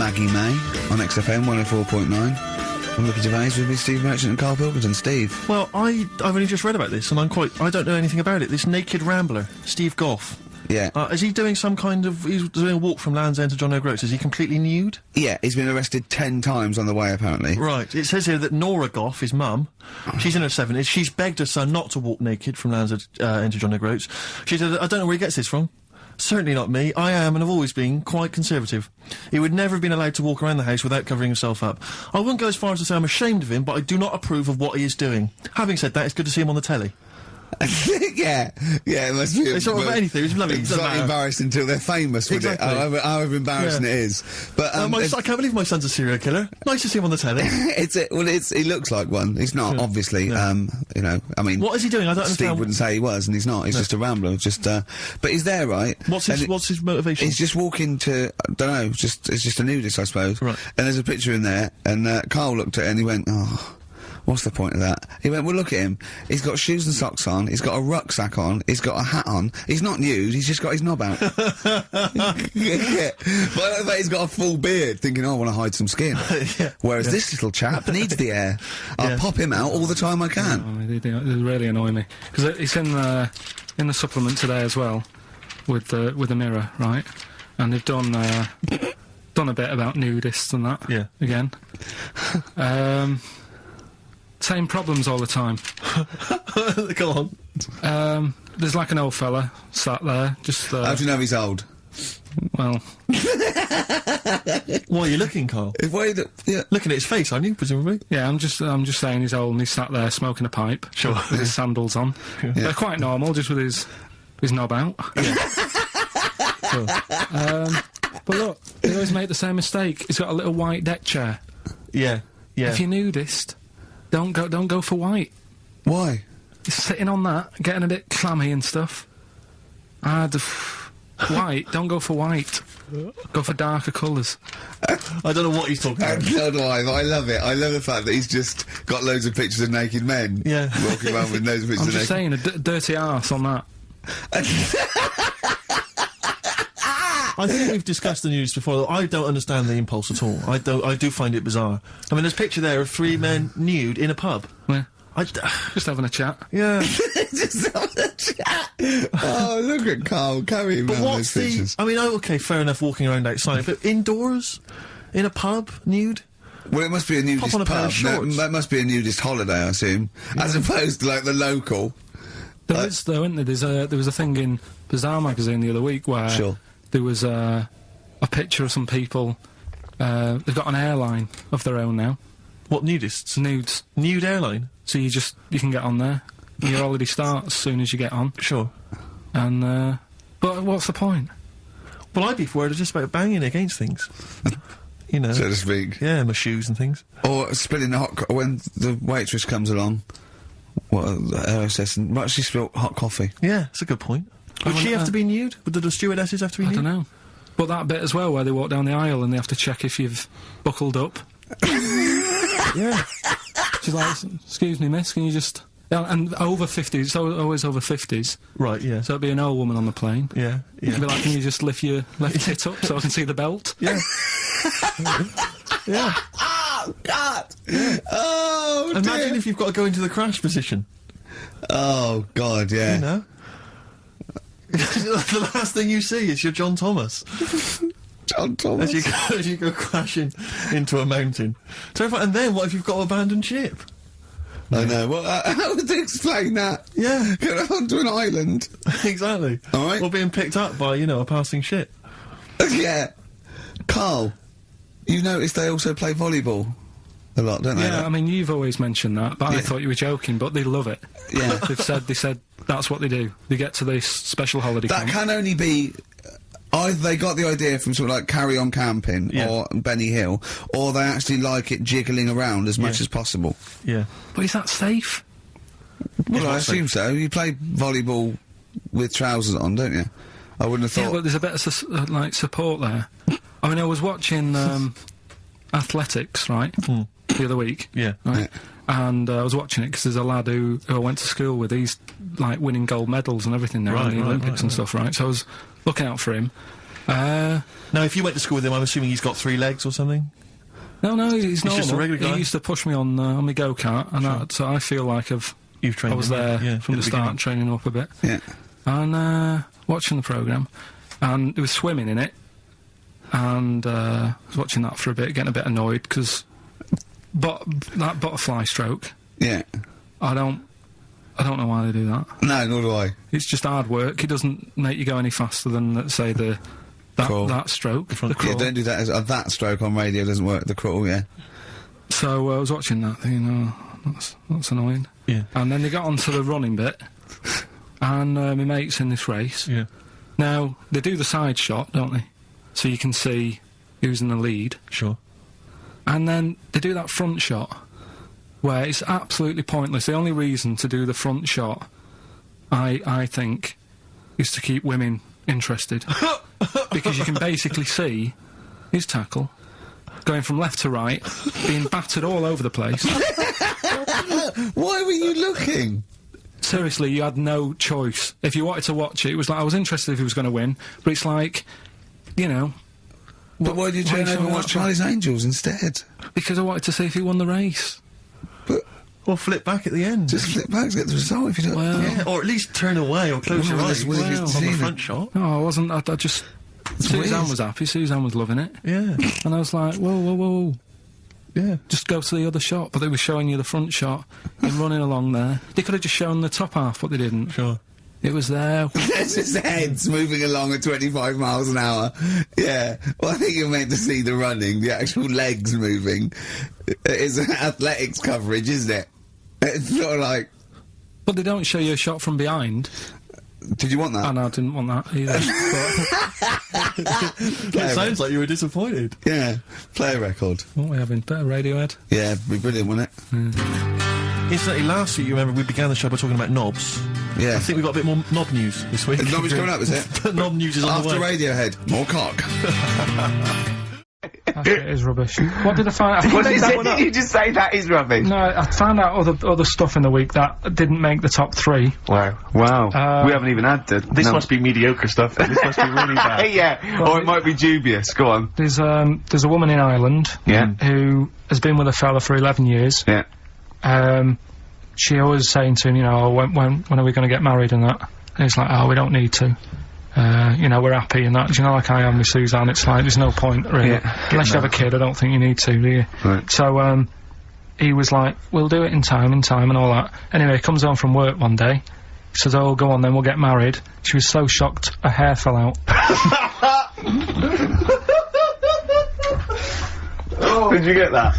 Maggie May on XFM 104.9. I'm Ricky Gervais with me, Steve Merchant and Karl Pilkington. Steve. Well, I've only just read about this, and I don't know anything about it. This naked rambler, Steve Goff. Yeah. Is he doing some kind of... He's doing a walk from Land's End to John O'Groats. Is he completely nude? Yeah, he's been arrested 10 times on the way, apparently. Right. It says here that Nora Goff, his mum, she's in her 70s, she's begged her son not to walk naked from Land's End to John O'Groats. She said, I don't know where he gets this from. Certainly not me. I am and have always been quite conservative. He would never have been allowed to walk around the house without covering himself up. I wouldn't go as far as to say I'm ashamed of him, but I do not approve of what he is doing. Having said that, it's good to see him on the telly. yeah, it must be. It's not about anything. It's lovely. It's not embarrassing until they're famous with exactly. it. However embarrassing it is. But I can't believe my son's a serial killer. Nice to see him on the telly. He looks like one. He's not, obviously. No. You know, I mean, what is he doing? I don't understand. Steve wouldn't say he was, and he's not. He's just a rambler. But he's there, right? What's his motivation? He's just walking to, I don't know. It's just a nudist, I suppose. Right. And there's a picture in there, and Karl looked at it and he went, oh. What's the point of that? He went, well, look at him. He's got shoes and socks on. He's got a rucksack on. He's got a hat on. He's not nude. He's just got his knob out. Yeah. But he's got a full beard, thinking, oh, I want to hide some skin. Whereas this little chap needs the air. I'll pop him out all the time I can. Oh, they really annoy me. Because it's in the supplement today as well, with the Mirror, right? And they've done a bit about nudists and that. Yeah. Again. Same problems all the time. Go on. There's like an old fella sat there, just... How do you know he's old? Well... Why are you looking, Karl? Looking at his face, aren't you, presumably? Yeah, I'm just saying he's old and he's sat there smoking a pipe. Sure. With his sandals on. Yeah. They're quite normal, just with his knob out. Yeah. Sure. But look, they always make the same mistake. He's got a little white deck chair. Yeah. If you're nudist... Don't go for white. Why? He's sitting on that, getting a bit clammy and stuff. White, don't go for white. Go for darker colours. I don't know what he's talking about. No, do I, but I love it. I love the fact that he's just got loads of pictures of naked men. Yeah. Walking around with loads of pictures I'm of just saying, a dirty arse on that. I think we've discussed the news before. I don't understand the impulse at all. I do find it bizarre. I mean, there's a picture there of 3 men nude in a pub. Yeah. Just having a chat. Yeah. Just having a chat. Oh, look at Karl. Carry him around those pictures. I mean, okay, fair enough walking around outside, but indoors? In a pub? Nude? Well, it must be a nudist Pop on a pair pub. of shorts. That must be a nudist holiday, I assume. Yeah. As opposed to, like, the local. There is, though, isn't there? There was a thing in Bazaar magazine the other week where... Sure. There was a picture of some people. They've got an airline of their own now. What, nudists? Nudes. Nude airline? So you can get on there. Your holiday starts as soon as you get on. Sure. And, but what's the point? Well, I'd be worried just about banging against things. You know. So to speak. Yeah, my shoes and things. Or spilling the when the waitress comes along, and might she spill hot coffee? Yeah, that's a good point. Would she have to be nude? Would the stewardesses have to be nude? I don't know. But that bit as well, where they walk down the aisle and they have to check if you've buckled up. Yeah. She's like, excuse me, miss, can you just... And over 50s, it's always over 50s. Right, yeah. So it'd be an old woman on the plane. Yeah, yeah. It'd be like, can you just lift your left tit up so I can see the belt? Yeah. Yeah. Oh, God! Yeah. Oh, Imagine dear. if you've got to go into the crash position. Oh, God, yeah. You know? The last thing you see is your John Thomas. John Thomas. As you go crashing into a mountain. Terrifying. And then what if you've got to abandon ship? I know. Well, how would they explain that? Yeah. Get onto an island. Exactly. All right. Or being picked up by, a passing ship. Yeah. Karl, you noticed they also play volleyball a lot, don't they? Yeah, I mean, you've always mentioned that, but I thought you were joking, but they love it. Yeah. They said that's what they do. They get to this special holiday That camp. can only be... Either they got the idea from sort of like Carry On Camping or Benny Hill, or they actually like it jiggling around as much as possible. Yeah. But is that safe? Well, I assume so. You play volleyball with trousers on, don't you? I wouldn't have thought... Yeah, but there's a bit of support there. I mean, I was watching athletics, right, the other week. Yeah. Right? And I was watching it because there's a lad who I went to school with. He's, like, winning gold medals and everything now in the Olympics and stuff, right? So I was looking out for him. Now, if you went to school with him, I'm assuming he's got 3 legs or something? No, he's normal. just a regular guy? He used to push me on my go-kart, and so I feel like You've trained I was him, there yeah, from at the start, beginning. training up a bit. Yeah. And watching the programme, and there was swimming in it, and I was watching that for a bit, getting a bit annoyed, because that butterfly stroke, Yeah. I don't know why they do that. No, nor do I. It's just hard work. It doesn't make you go any faster than, let's say, Crawl. that stroke, the Yeah, crawl. don't do that. That stroke on radio doesn't work. The crawl, yeah. So I was watching that, thinking, that's annoying. Yeah. And then they got onto the running bit, and my mate's in this race. Yeah. Now, they do the side shot, don't they? So you can see who's in the lead. Sure. And then they do that front shot, where it's absolutely pointless. The only reason to do the front shot, I think, is to keep women interested. Because you can basically see his tackle going from left to right, being battered all over the place. Why were you looking? Seriously, you had no choice. If you wanted to watch it, it was like, I was interested if he was going to win, but it's like, you know... But why did you turn over and watch Charlie's Angels instead? Because I wanted to see if he won the race. But Or flip back at the end. just flip back to get the result if you don't... Well... Yeah, or at least turn away or close your Well, eyes it's weird on to the see them. front shot. No, I wasn't. I just... Suzanne weird. was happy, Suzanne was loving it. Yeah. And I was like, whoa. Yeah. Just go to the other shot. But they were showing you the front shot and running along there. They could have just shown the top half, but they didn't. Sure. It was there. There's his heads moving along at 25 miles an hour. Yeah. Well, I think you're meant to see the running, the actual legs moving. It's athletics coverage, isn't it? It's sort of like... But they don't show you a shot from behind. Did you want that? And I didn't want that either. It sounds like you were disappointed. Yeah. Play a record. What are we having? Better Radiohead? Yeah, it'd be brilliant, wouldn't it? Incidentally, last week, you remember, we began the show by talking about knobs. Yeah. I think we've got a bit more knob news this week. Knob is coming up, is it? Knob news is on After the way. Radiohead. More cock. That shit is rubbish. What did I find out? What did you just say that is rubbish? No, I found out other stuff in the week that didn't make the top 3. Wow. We haven't even had the... This must be mediocre stuff. This must be really bad. yeah, or it might be dubious. Go on. There's a woman in Ireland Yeah. who has been with a fella for 11 years. Yeah. She always saying to him, you know, when are we going to get married and that? And he's like, oh, we don't need to. You know, we're happy and that. Do you know, like I am with Suzanne, it's like, there's no point, really. Yeah. Unless you have a kid, I don't think you need to, do you? Right. So, he was like, we'll do it in time and all that. Anyway, he comes home from work one day. He says, oh, go on then, we'll get married. She was so shocked, her hair fell out. Did you get that?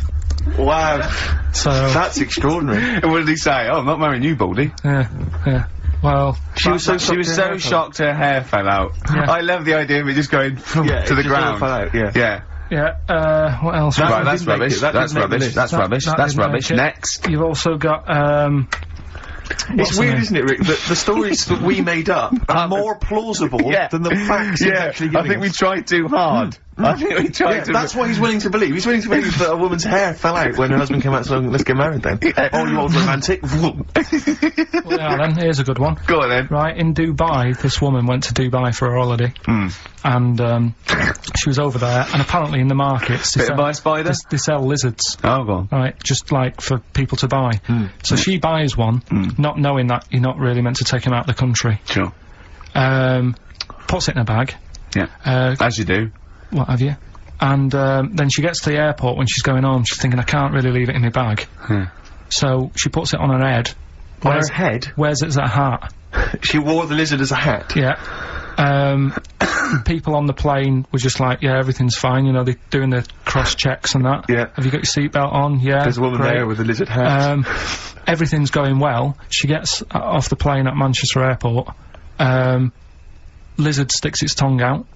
Wow. So, That's extraordinary. And what did he say? Oh, I'm not marrying you, Baldy. yeah. Well, She was so shocked her hair fell out. Yeah. I love the idea of it just going to the ground. Yeah. yeah, what else? Right, that's didn't make rubbish. it. That That's didn't make the rubbish. list. That's rubbish. that That's didn't rubbish. make it. Next. You've also got, It's weird, isn't it, Rick, that the stories that we made up are more plausible than the facts he's actually giving I think we us. tried too hard. I think we tried to... That's what he's willing to believe. He's willing to believe that a woman's hair fell out when her husband came out saying, let's get married then. Oh, you old romantic. yeah, then, here's a good one. Go on then. Right, in Dubai, this woman went to Dubai for her holiday. And, she was over there, and apparently in the markets... Bit by spider? They sell lizards. Oh, go on. Right, just like for people to buy. So she buys one, not knowing that you're not really meant to take him out of the country. Sure. Puts it in a bag. Yeah. As you do. What have you? And then she gets to the airport when she's going home. She's thinking, I can't really leave it in my bag. So she puts it on her head. On her head? Wears it as a hat. She wore the lizard as a hat. Yeah. People on the plane were just like, yeah, everything's fine. You know, they're doing the cross checks and that. Yeah. Have you got your seatbelt on? Yeah. There's a woman great. there with a lizard hat. Everything's going well. She gets off the plane at Manchester Airport. Lizard sticks its tongue out.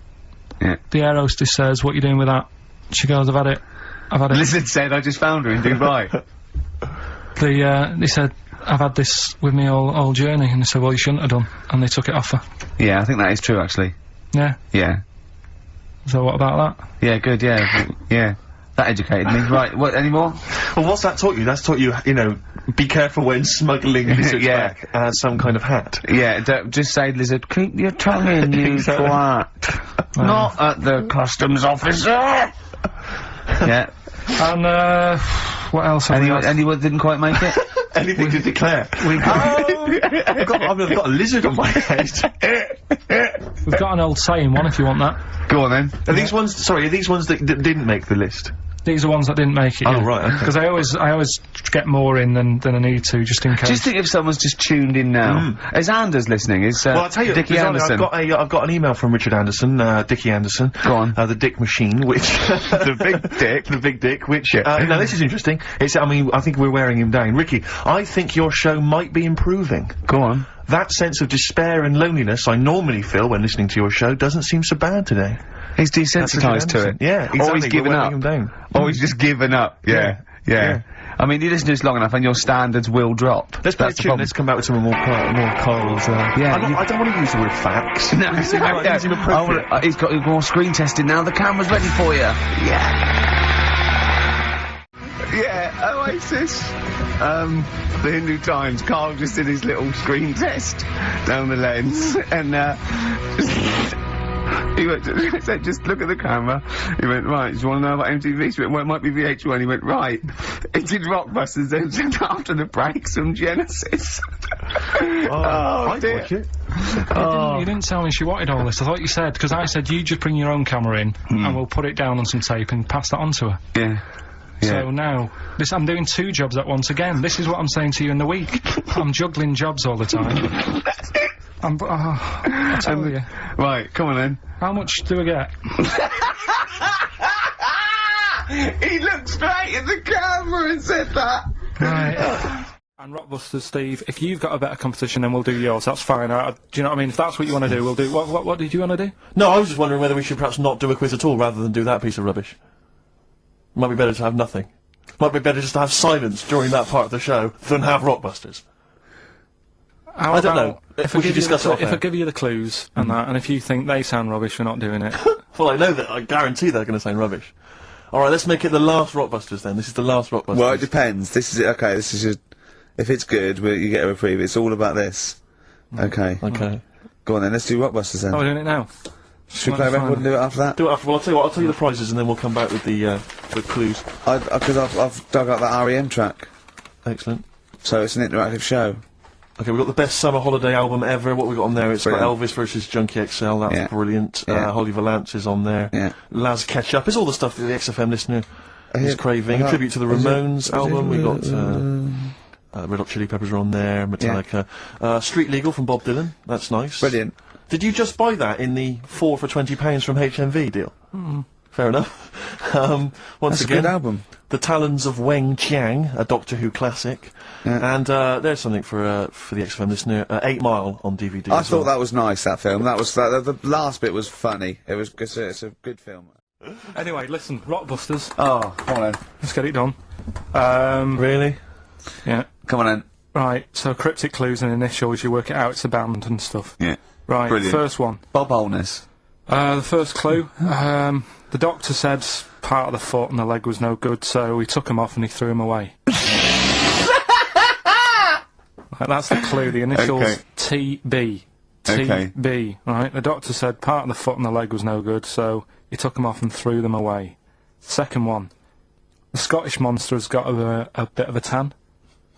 Yeah. The air hostess says, what are you doing with that? She goes, I've had it. Lizard said, I just found her in Dubai. They said, I've had this with me all journey. And they said, well, you shouldn't have done. And they took it off her. Yeah, I think that is true, actually. Yeah. Yeah. So what about that? Yeah, good, yeah. Yeah. That educated me. Right, what, any more? Well, what's that taught you? That's taught you, you know, be careful when smuggling lizards back as some kind of hat. Yeah, don't just say, lizard, keep your tongue in, you twat. Not at the customs officer! Yeah. And, what else have we got? Anyone didn't quite make it? Anything to declare? I've got a lizard on my head. We've got an old saying one if you want that. Go on then. Are these ones, sorry, are these ones that didn't make the list? These are ones that didn't make it. Oh, right, okay. Because I always get more in than I need to, just in case. Just think if someone's just tuned in now. Is Anders listening? Is, well, I'll tell you, Dickie Anderson? I've got an email from Richard Anderson, Dickie Anderson. Go on. The Dick Machine, which... The big dick. The big dick, which... now, this is interesting. I mean, I think we're wearing him down. Ricky, I think your show might be improving. Go on. That sense of despair and loneliness I normally feel when listening to your show doesn't seem so bad today. He's desensitised to it. Yeah, exactly. Or he's given up. Him down. Or he's just given up. Yeah. I mean, you listen to this long enough and your standards will drop. Let's play a tune. Let's come back with some more Carl's, I don't want to use the word facts. No, he's got more screen testing now. The camera's ready for you. Yeah, Oasis. The Hindu Times. Carl just did his little screen test down the lens, and he said, just look at the camera. He went, right, do you want to know about MTV? She went, well, it might be VH1. He went, right. He did Rockbusters, then said after the break, some Genesis. I'd dear. watch it. You didn't tell me she wanted all this. I thought you said, because I said you just bring your own camera in, and we'll put it down on some tape and pass that on to her. Yeah. So now, I'm doing 2 jobs at once again. This is what I'm saying to you in the week. I'm juggling jobs all the time. I tell you. Right, come on then. How much do I get? He looked straight at the camera and said that. Right. And Rockbusters, Steve, if you've got a better competition, then we'll do yours. That's fine. Do you know what I mean? If that's what you want to do, we'll do. What did you want to do? No, I was just wondering whether we should perhaps not do a quiz at all rather than do that piece of rubbish. Might be better to have nothing. Might be better just to have silence during that part of the show than have Rockbusters. I don't know. If we should discuss it. If I give you the clues and that, and if you think they sound rubbish, we're not doing it. Well, I know that. I guarantee they're going to sound rubbish. All right, let's make it the last Rockbusters then. This is the last Rockbusters. Well, it depends. This is it. Okay, this is your... If it's good, you get a reprieve. It's all about this. Okay. Okay. Go on then, let's do Rockbusters then. Oh, we're doing it now. Should we play a record and do it after that? Do it after. Well, I'll tell you what. I'll tell you the prizes and then we'll come back with the clues. Because I've dug out that REM track. Excellent. So it's an interactive show. Okay, we've got the best summer holiday album ever. What we got on there? It's got Elvis versus Junkie XL. That's brilliant. Holly Valance is on there. Yeah. Laz Ketchup. It's all the stuff that the XFM listener is craving. A tribute to the Ramones album. We've got Red Hot Chili Peppers are on there. Metallica. Street Legal from Bob Dylan. That's nice. Brilliant. Did you just buy that in the 4 for £20 from HMV deal? Fair enough. Once That's again, a good album. The Talons of Weng Chiang, a Doctor Who classic. Yeah. And there's something for the XFM listener. 8 Mile on DVD. I thought that was nice. That film. That was the last bit was funny. It's a good film. Anyway, listen, Rockbusters. Oh, come on then. Let's get it done. Really? Yeah. Come on then. Right. So cryptic clues and initials. You work it out. It's a band and stuff. Yeah. Right. Brilliant. First one. Bob Holness. The first clue. The doctor said part of the foot and the leg was no good, so he took him off and he threw him away. Right, that's the clue. The initials TB. TB. Right. The doctor said part of the foot and the leg was no good, so he took them off and threw them away. Second one. The Scottish monster has got a bit of a tan.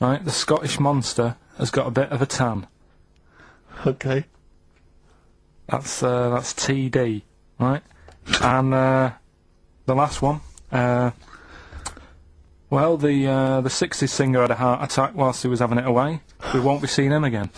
Right. The Scottish monster has got a bit of a tan. Okay. That's TD, right? And the last one. Well, the 60s singer had a heart attack whilst he was having it away. We won't be seeing him again.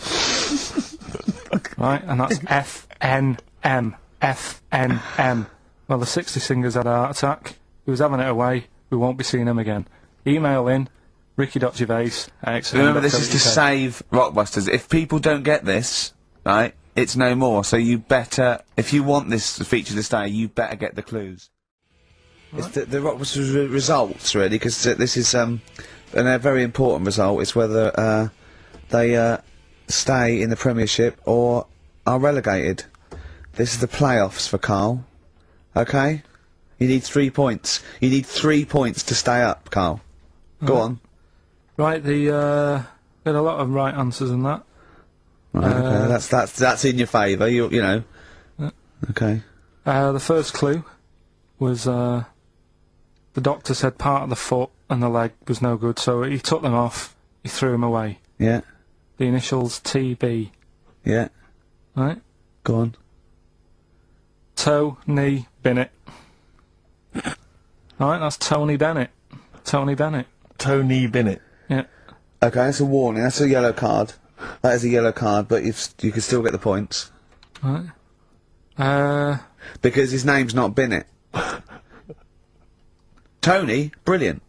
Right, and that's FNM. FNM. Well, the 60s singer's had a heart attack. He was having it away. We won't be seeing him again. Email in ricky.gervais@xfm.co.uk. Remember, this is to save Rockbusters. If people don't get this, right, it's no more. So you better, if you want this feature to stay, you better get the clues. Right. It's the Rockbusters results, really, because this is and a very important result. It's whether they stay in the Premiership or are relegated. This is the playoffs for Karl. Okay. You need 3 points. You need 3 points to stay up, Carl. Go on. Right, got a lot of right answers in that. Right, okay, that's in your favour, you know. Okay. The first clue was, the doctor said part of the foot and the leg was no good, so he took them off, he threw them away. Yeah. The initials TB. Yeah. Right? Go on. Tony Bennett. Alright, that's Tony Bennett. Tony Bennett. Tony Bennett. Yeah. Okay, that's a warning, that's a yellow card. That is a yellow card, but you can still get the points. Right. Because his name's not Bennett. Tony, brilliant.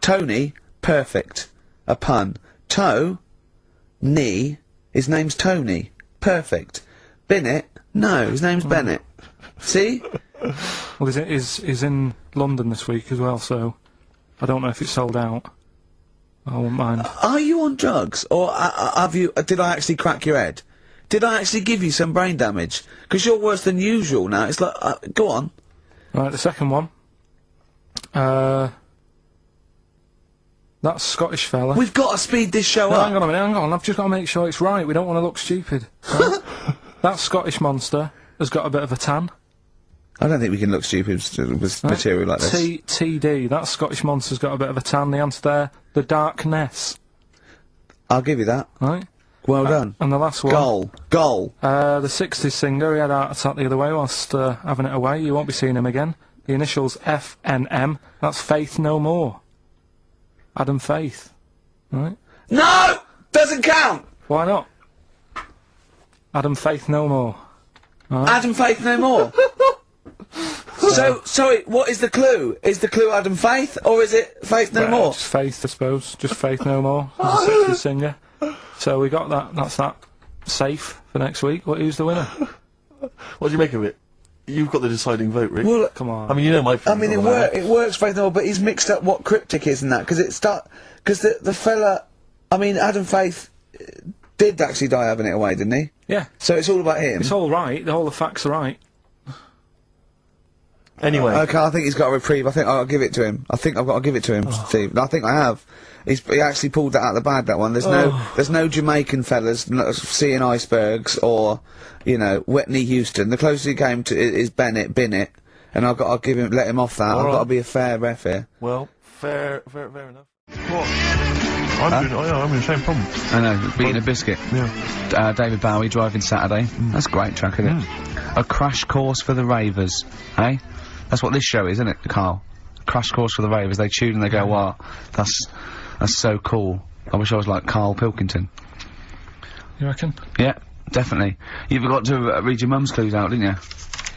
Tony, perfect. A pun. Knee, his name's Tony. Perfect. Bennett, no, his name's Bennett. See? Well, he's in London this week as well, so I don't know if it's sold out. I won't mind. Are you on drugs, or did I actually crack your head? Did I actually give you some brain damage? Because you're worse than usual now. It's like, go on. Right, the second one. That Scottish fella. We've got to speed this show No, up. hang on a minute, hang on. I've just got to make sure it's right. We don't want to look stupid. Right? That Scottish monster has got a bit of a tan. I don't think we can look stupid with material like this. TD. That Scottish monster's got a bit of a tan. The answer there, the darkness. I'll give you that. Right. Well done. And the last one. Goal. The 60s singer, he had a heart attack the other way whilst having it away. You won't be seeing him again. The initials FNM. That's Faith No More. Adam Faith. Right? No! Doesn't count! Why not? Adam Faith No More. Right. Adam Faith no more. So, sorry, what is the clue? Is the clue Adam Faith, or is it Faith no more? Just Faith, I suppose. Just Faith No More. He's a 60s singer. So we got that. That's that. Safe for next week. Who's the winner? What do you make of it? You've got the deciding vote, Rick. Well, Come on. I mean, you know my I mean, it works Faith no more, but he's mixed up what cryptic is and that, because because the fella, I mean, Adam Faith did actually die having it away, didn't he? Yeah. So it's all about him. It's all right. All the facts are right. Anyway. Okay, I think he's got a reprieve. I think I'll give it to him. I think I've got to give it to him, Steve. I think I have. He actually pulled that out of the bag, that one. There's no Jamaican fellas seeing icebergs or, you know, Whitney Houston. The closest he came to is Bennett, and I'll let him off that. I've got to be a fair ref here. Well, fair enough. What? I'm in the same problem. I know, beating a biscuit. Yeah. David Bowie, Driving Saturday. That's a great track, isn't it? A crash course for the ravers, eh? That's what this show is, isn't it, Carl? Crash course for the ravers. They tune and they go, wow, that's so cool. I wish I was like Karl Pilkington. You reckon? Yeah, definitely. You've got to read your mum's clues out, didn't you?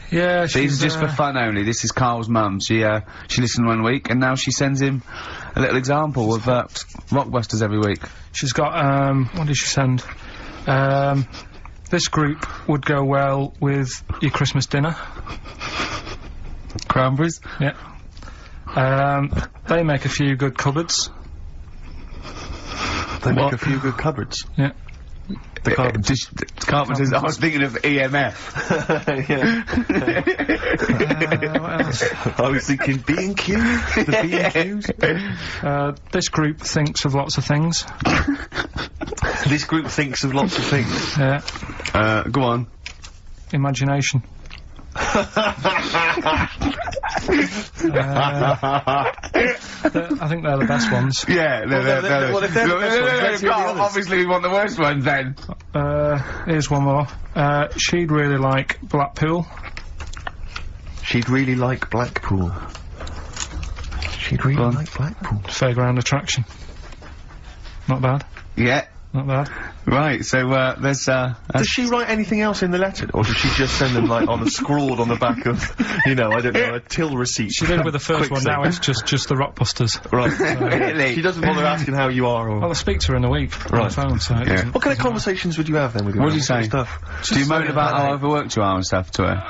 Yeah, These are just for fun only. This is Carl's mum. She listened one week, and now she sends him a little example of Rockbusters every week. She's got, what did she send? This group would go well with your Christmas dinner. Cranberries? Yeah. They make a few good cupboards. They make a few good cupboards. Yeah. The carpenters. Carpenters. I was thinking of EMF. What else? I was thinking B&Q. The B&Qs. This group thinks of lots of things. This group thinks of lots of things. Yeah. Go on. Imagination. I think they're the best ones. Yeah, they're well, if they're the best ones, let's hear the others. obviously we want the worst ones then. Here's one more. She'd really like Blackpool. She'd really like Blackpool. She'd really like Blackpool. Fairground attraction. Not bad. Yeah. Not bad. Right, so, there's, Does she write anything else in the letter, or does she just send them, like, scrawled on the back of, you know, I don't know, a till receipt? She did with the first one, now it's just the Rockbusters. Right. Really? She doesn't bother asking how you are, or... I'll speak to her in a week on the phone, so it doesn't- What kind of conversations would you have then with your What do you mum? say? Stuff? do you moan about how overworked you are and stuff to her?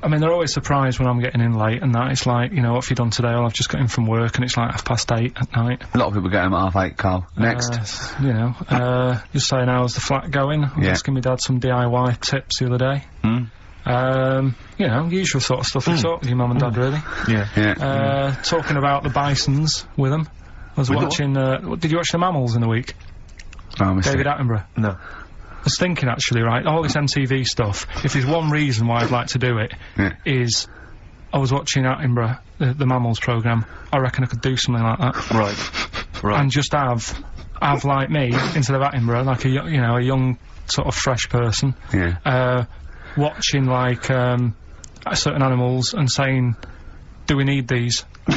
I mean, they're always surprised when I'm getting in late and that. It's like, you know, what have you done today? Well, I've just got in from work and it's like 8:30 at night. A lot of people get home at 8:30, Carl. Next. You know, just saying how's the flat going. I was asking my dad some DIY tips the other day. You know, usual sort of stuff you talk with your mum and dad, really. Yeah. Talking about the bisons with them. I was watching, did you watch The Mammals in the week? Oh, I missed David it. Attenborough. No. I was thinking, actually, right, all this MTV stuff, if there's one reason why I'd like to do it, is I was watching Attenborough, the Mammals programme. I reckon I could do something like that. Right. And just have like me, instead of Attenborough, like a young sort of fresh person, watching like certain animals and saying, "Do we need these?" Do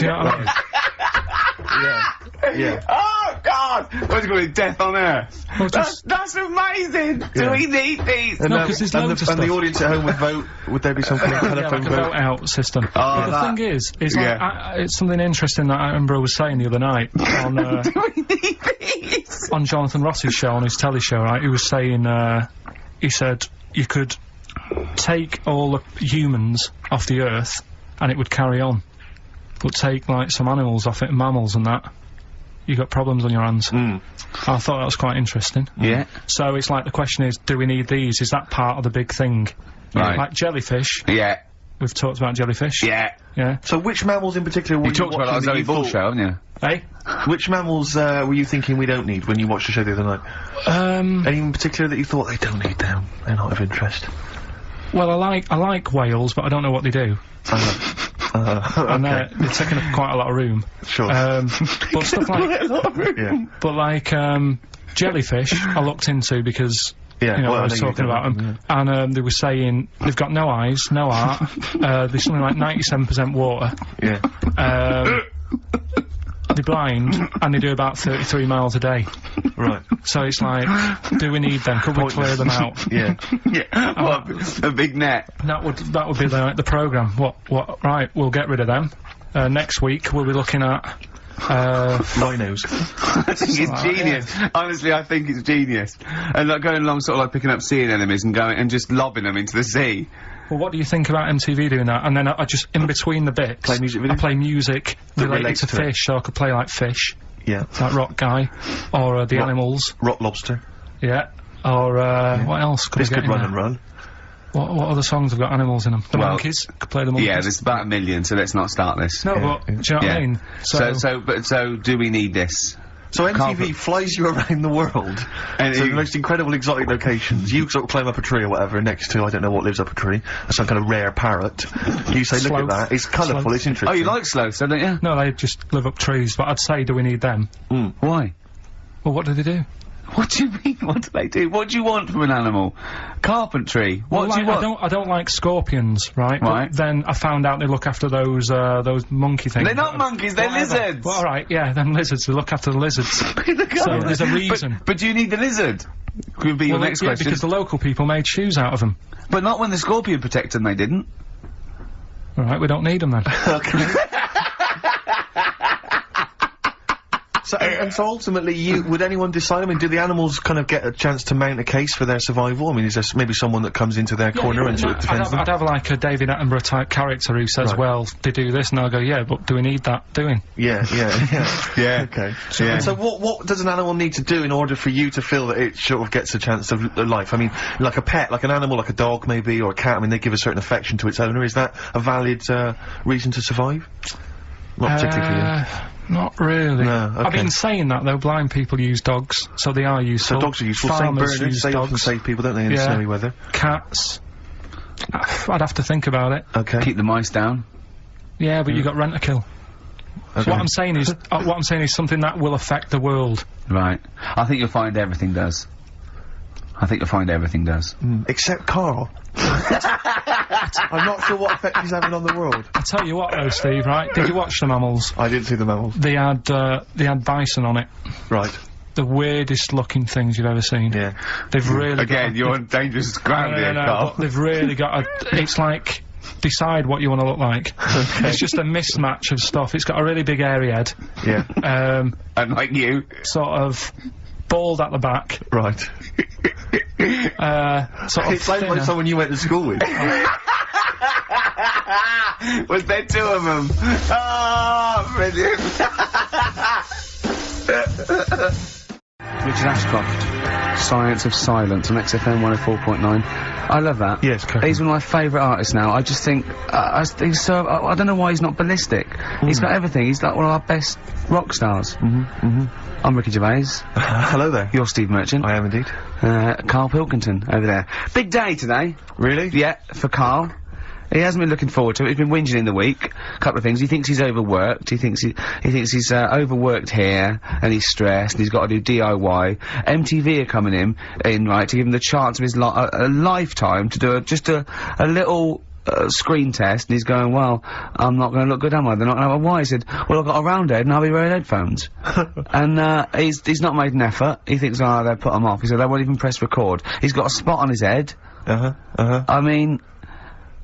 you know what I mean? Yeah. Oh God! What's it called? Death on Earth. Well, That's amazing. Do we need these? And, No, 'cause there's and, loads of the, and the stuff. audience at home would vote. Would there be some kind of Yeah, telephone like a vote? vote out system. Oh, But the thing is like, it's something interesting that Attenborough was saying the other night on Do we need these? on Jonathan Ross's show, on his telly show, right? He was saying, he said you could take all the humans off the earth and it would carry on, but take like some animals off it, mammals and that, you got problems on your hands. I thought that was quite interesting. Yeah. So it's like the question is, do we need these? Is that part of the big thing? Right. Like jellyfish. Yeah. We've talked about jellyfish. Yeah. Yeah. So which mammals in particular were You talked about that on Zoe Ball show, haven't you? Hey? Which mammals were you thinking we don't need when you watched the show the other night? Any in particular that you thought they don't need them? They're not of interest. Well, I like whales, but I don't know what they do. And Okay. they're taking up quite a lot of room. Sure. But stuff like, Yeah. but like, jellyfish, I looked into because, Yeah, you know, well, I I was know you talking about don't, them, and they were saying they've got no eyes, no heart, there's something like 97% water, Yeah. they're blind, and they do about 33 miles a day. Right. So it's like, do we need them? Could we clear them out? Yeah. Yeah. What? A big net. That would be the programme. What? Right, we'll get rid of them. Next week we'll be looking at Rhinos. I think it's genius. Honestly, I think it's genius. And like going along, sort of like picking up sea anemones and going and just lobbing them into the sea. Well, what do you think about MTV doing that? And then I just, in between the bits, Play music I videos? play music That related relates to to it. fish, so I could play like fish, Yeah. like Rock Guy, or the Rock- animals, Rock lobster. yeah, or what else could This I get could in run there? and run. What other songs have got animals in them? The Well, monkeys, could play the monkeys. Yeah, there's about 1 million, so let's not start this. No, but do you know what I mean? So do we need this? So MTV Carpet- flies you around the world And to the you- most incredible exotic locations. You sort of climb up a tree or whatever next to, I don't know what lives up a tree, some kind of rare parrot. You say, look Sloth. at that, it's colourful, Sloth. it's interesting. Oh, you like sloths, don't you? No, they just live up trees, but I'd say, do we need them? Why? Well, what do they do? What do you mean? What do they do? What do you want from an animal? Carpentry. What Well, do you like, want? I don't like scorpions, right? Right. But then I found out they look after those monkey things. They're not monkeys, they're Whatever. lizards. Well, alright, yeah, them lizards, they look after the lizards. So there's a reason. But do you need the lizard? Could be your Well, next yeah, question. because the local people made shoes out of them. But not when the scorpion protected them, they didn't. Alright, we don't need them then. So, and so ultimately, would anyone decide? I mean, do the animals kind of get a chance to mount a case for their survival? I mean, is there maybe someone that comes into their corner and sort of defends them? I'd have like a David Attenborough type character who says, Right. well, they do this, and I'll go, yeah, but do we need that doing? Yeah. Yeah. Okay. Yeah. And so what does an animal need to do in order for you to feel that it sort of gets a chance of life? I mean, like a pet, like an animal, like a dog maybe, or a cat, I mean, they give a certain affection to its owner. Is that a valid reason to survive? Not particularly for you. Not really. No, I've okay. been saying that though, blind people use dogs, so they are useful. So dogs are useful. Same Farmers burners, use they often dogs. save people, don't they, in Yeah. snowy weather? Cats. I'd have to think about it. Okay. Keep the mice down. Yeah, but you got rent-a-kill. Okay. What I'm saying is something that will affect the world. Right. I think you'll find everything does. Except Karl. I'm not sure what effect he's having on the world. I tell you what though, Steve, right? Did you watch The Mammals? I didn't see the mammals. They had bison on it. Right. The weirdest looking things you've ever seen. Yeah. They've really Again, you're on dangerous ground here, Carl. but they've really got it's like, decide what you want to look like. It's just a mismatch of stuff. It's got a really big airy head, Yeah. And like you. sort of bald at the back, Right. sort of It sounds like thinner. someone you went to school with. Was there two of them? Oh, brilliant. Richard Ashcroft Science of Silence on XFM 104.9. I love that. Yes, correct. He's one of my favourite artists now. I just think, he's so, I don't know why he's not ballistic. He's got everything. He's like one of our best rock stars. I'm Ricky Gervais. Hello there. You're Steve Merchant. I am indeed. Karl Pilkington over there. Big day today. Really? Yeah, for Karl. He hasn't been looking forward to it. He's been whinging in the week. A couple of things. He thinks he's overworked. He thinks he's overworked here, and he's stressed, and he's got to do DIY. MTV are coming in, right, to give him the chance of his a lifetime to do just a little screen test, and he's going, well, I'm not going to look good, am I? They're not going to have a why. He said, well, I've got a round head and I'll be wearing headphones. And, he's not made an effort. He thinks, oh, they'll put him off. He said, they won't even press record. He's got a spot on his head. I mean,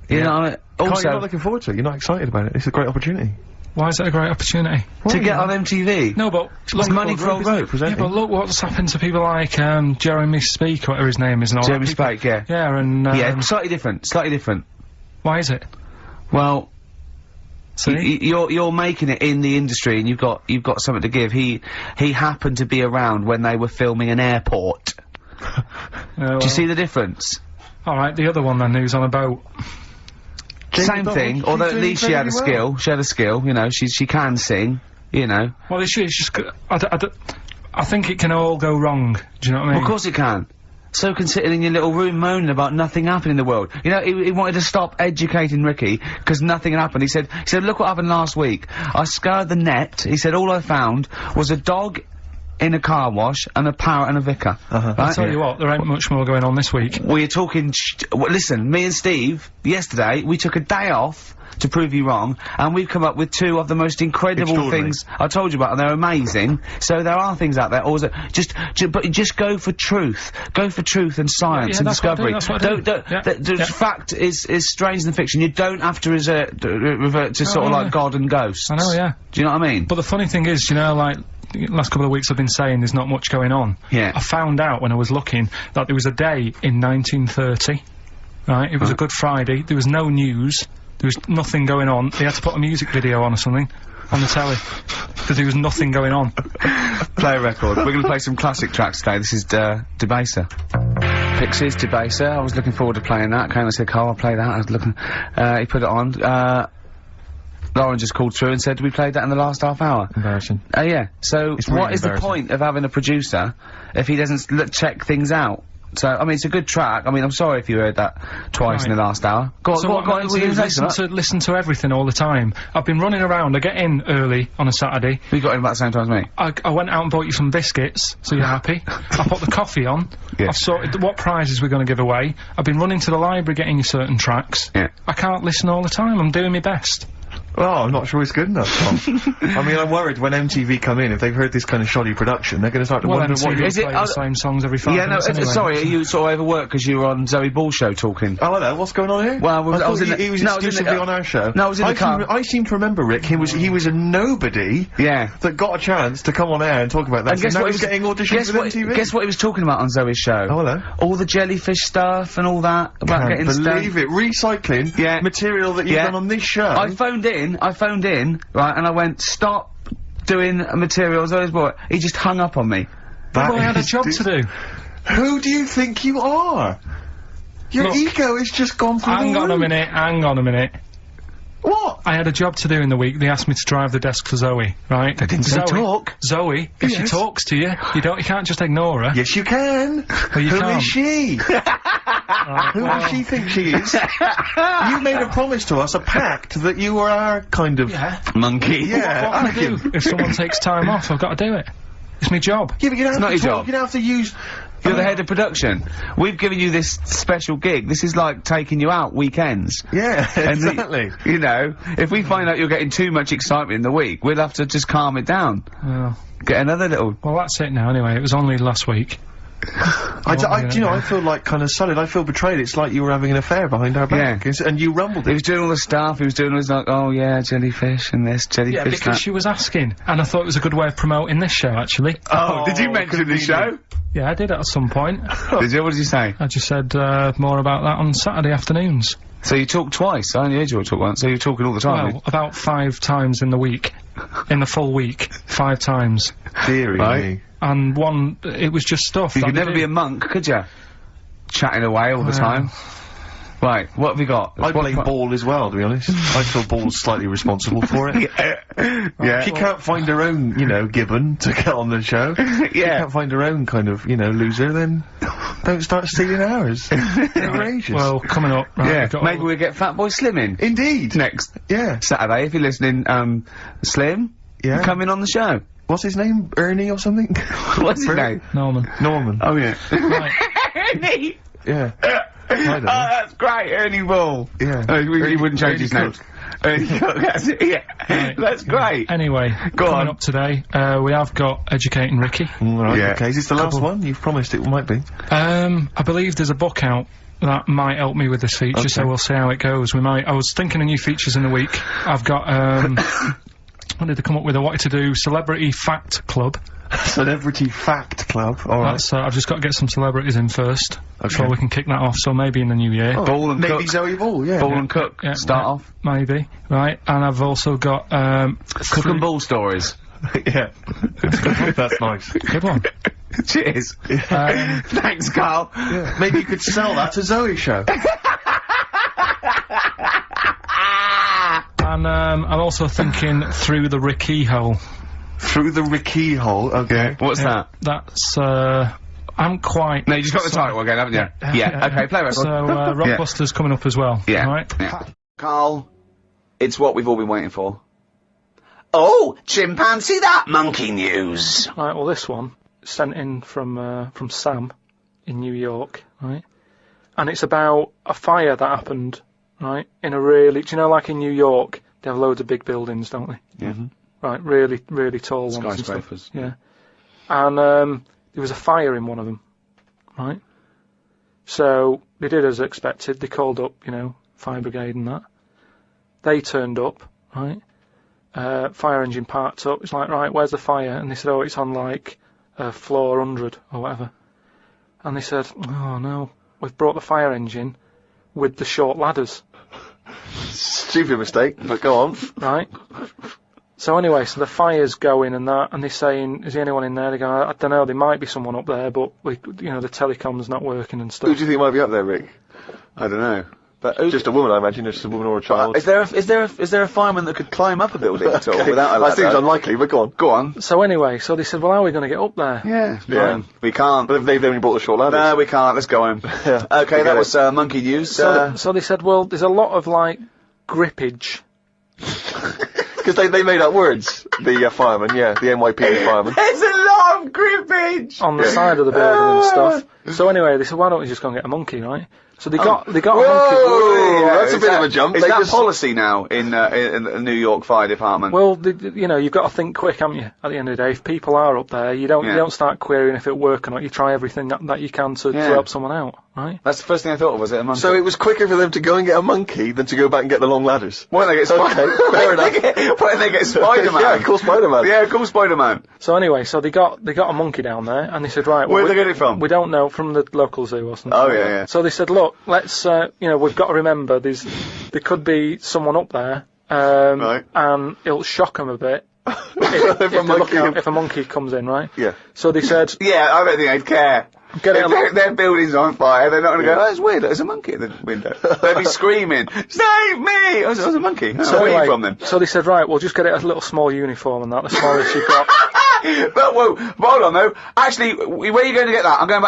you know, Carl, also... you're not looking forward to it. You're not excited about it. It's a great opportunity. Why is it a great opportunity? to get on MTV. No, but It's money for old rope. Yeah, but look what's happened to people like Jeremy Speak, whatever his name is, and all Jeremy that people. Spake, yeah. Yeah, and Yeah, slightly different. why is it? Well, See? you're making it in the industry, and you've got something to give. He happened to be around when they were filming an airport. Well, Do you see the difference? all right, the other one then, who's on a boat. Same thing, although at least she had a skill. She had a skill, you know. She can sing, you know. Well, it's just. I think it can all go wrong. Do you know what I mean? Well, of course it can. So can sitting in your little room moaning about nothing happening in the world. You know, he wanted to stop educating Ricky because nothing had happened. He said, look what happened last week. I scoured the net. He said, all I found was a dog in a car wash and a parrot and a vicar. Right? I'll tell you what, there ain't much more going on this week. We're talking well, listen, me and Steve, yesterday, we took a day off to prove you wrong, and we've come up with two of the most incredible things I told you about, and they're amazing. So there are things out there, but just go for truth. Go for truth and science and discovery. Fact is stranger than fiction. You don't have to revert to sort of like God and ghosts. I know, yeah. Do you know what I mean? But the funny thing is, you know, like, the last couple of weeks I've been saying there's not much going on. Yeah. I found out when I was looking that there was a day in 1930, right? It was a Good Friday, there was no news, there was nothing going on, they had to put a music video on or something, on the telly, because there was nothing going on. Play a record. We're gonna play some classic tracks today. This is, Debaser. Pixies, Debaser. I was looking forward to playing that. Came and said, Carl, I'll play that. I was looking, he put it on, Lauren just called through and said, we played that in the last half hour. Embarrassing. Yeah. So, what is the point of having a producer if he doesn't check things out? So, I mean, it's a good track. I mean, I'm sorry if you heard that twice in the last hour. Go on, so what I listen to everything all the time. I've been running around, I get in early on a Saturday. We got in about the same time as me. I went out and bought you some biscuits, so you're happy. I put the coffee on. Yeah. I've sorted what prizes we're going to give away. I've been running to the library getting you certain tracks. Yeah. I can't listen all the time, I'm doing my best. Well, I'm not sure it's good enough, Tom. I mean, I'm worried when MTV come in, if they've heard this kind of shoddy production, they're going to start to wonder what is it the same songs every 5 minutes anyway. Sorry, are you sort of overworked because you were on Zoe Ball's show talking? Oh, hello, what's going on here? Well, I thought he was exclusively on our show. No, I was in the car. I seem to remember, Rick, he was a nobody. Yeah. That got a chance to come on air and talk about that. And guess now what he's getting auditions with MTV? Guess what he was talking about on Zoe's show? Oh, hello. All the jellyfish stuff and all that about getting believe it. Recycling material that you've done on this show. I phoned in, right, and I went, stop doing material as Zoe's boy. He just hung up on me. Well, I had a job to do. Who do you think you are? Your ego has just gone through the roof. Hang on a minute. What? I had a job to do in the week. They asked me to drive the desk for Zoe, right? They didn't say talk. Zoe, if she talks to you, you can't just ignore her. Yes, you can. Well, you Who can't. is she? Who does she think she is? You made a promise to us, a pact, that you were our kind of monkey. Yeah. What can I do? If someone takes time off, I've got to do it. It's my job. Yeah, but you don't have not to your talk. job. You don't have to use... You're the head of production. We've given you this special gig. This is like taking you out weekends. Yeah, exactly. You know, if we find out you're getting too much excitement in the week, we'll have to just calm it down. Well, get another little... Well, that's it now, anyway. It was only last week. I feel like kind of solid. I feel betrayed. It's like you were having an affair behind our back. Yeah. And you rumbled it. He was doing all the stuff. He was doing all this like, oh yeah, jellyfish and this, jellyfish Yeah, because she was asking. And I thought it was a good way of promoting this show, actually. Oh, did you mention the show? Yeah, I did at some point. Did you? What did you say? I just said, more about that on Saturday afternoons. So you talked twice. I only heard you talk once, so you're talking all the time. Well, about 5 times in the week. in the full week 5 times. Deary me. And it was just stuff. You could never be a monk, could you? Chatting away all the time. Right, what have we got? I play ball as well, to be honest. I feel ball's slightly responsible for it. Yeah. She can't find her own, you know, gibbon to get on the show. She can't find her own kind of, you know, loser, then don't start stealing ours. Outrageous. Well, coming up. Right, Maybe we'll get Fatboy Slim in. Indeed. Next. Yeah. Saturday, if you're listening, Slim. Yeah. Come in on the show. What's his name? Ernie or something? What's his name? Norman. Oh, yeah. Right. Ernie! Yeah. I don't know. That's great, Ernie Ball. Yeah. He wouldn't change his name. Ernie Cook, that's it, yeah. Right. That's great. Anyway, coming up today, we have got Educating Ricky. Right, Yeah. okay. Is this the last one? You've promised it might be. I believe there's a book out that might help me with this feature, so we'll see how it goes. I was thinking of new features in the week. I've got, what did they come up with? I wanted to do Celebrity Fact Club. Celebrity Fact Club. Alright. I've just got to get some celebrities in first, before we can kick that off, so maybe in the new year. Ball and Maybe Cook. Zoe Ball, yeah. Ball and Cook. Yeah, Start off. Maybe. Right, and I've also got, Cook and Ball stories. Yeah. That's nice. Good one. Cheers. Thanks, Carl. Yeah. Maybe you could sell that to Zoe's show. And, I'm also thinking Through the Ricky Hole. Through the Ricky hole, okay. What's that? That's, I'm quite... No, you just got the title again, haven't you? Yeah. Okay, play record. So, Rockbuster's coming up as well. Yeah. Right? Yeah. Carl, it's what we've all been waiting for. Oh, chimpanzee that monkey news. Right, well, this one, sent in from Sam in New York, right? And it's about a fire that happened, right, in a really... Do you know, like in New York, they have loads of big buildings, don't they? Yeah. Right, really, really tall ones. Skyscrapers. And stuff. Yeah. And, there was a fire in one of them, right? So, they did as expected. They called up, you know, fire brigade and that. They turned up, right? Fire engine parked up. It's like, right, where's the fire? And they said, oh, it's on, like, floor 100 or whatever. And they said, oh, no, we've brought the fire engine with the short ladders. Stupid mistake, but go on. Right? So anyway, so the fire's going and that, and they're saying, is there anyone in there? They go, I don't know, there might be someone up there, but, the telecom's not working and stuff. Who do you think might be up there, Rick? I don't know. But Just a woman, I imagine. Just a woman or a child. Is there a fireman that could climb up a building at all without a ladder? That seems unlikely, but go on. Go on. So anyway, so they said, well, how are we going to get up there? Yeah. We can't. But they've only brought the short ladders. No, we can't. Let's go home. Yeah. Okay, that was monkey news. So they said, well, there's a lot of, like, grippage. Because they made up words. The firemen, yeah. The NYPD firemen. There's a lot of grippage On the side of the building and stuff. So anyway, they said, why don't we just go and get a monkey, right? So they got a monkey. Whoa, that's a bit of a jump. Is They that just- policy now in the New York Fire Department? Well, you've got to think quick, haven't you? At the end of the day, if people are up there, you don't start querying if it work or not. You try everything that you can to help someone out, right? That's the first thing I thought of, was it a monkey? So it was quicker for them to go and get a monkey than to go back and get the long ladders. Why don't they get fair enough. Why don't they get Spider-Man? Yeah, call Spider-Man. Yeah, call Spider-Man. So anyway, so they got a monkey down there, and they said, right, Where'd they get it from? We don't know, from the local zoo or something. Oh, like yeah, that. yeah. So they said, look, let's, we've got to remember there could be someone up there, Right. and it'll shock them a bit. if a monkey comes in, right? Yeah. So they said, Yeah, I don't think they'd care. Get it If their building's on fire, they're not going to go, oh, it's weird, there's a monkey at the window. They'd be screaming, save me! Oh, there's a monkey. Oh, where are you from then? So they said, right, we'll just get it a little small uniform and that, the smallest you've got. But, whoa, hold on though. Actually, where are you going to get that? I'm going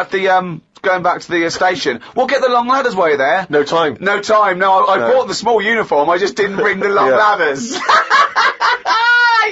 back to the station. We'll get the long ladders while you're there. No time. No time. No, I bought the small uniform, I just didn't bring the long Yeah. ladders.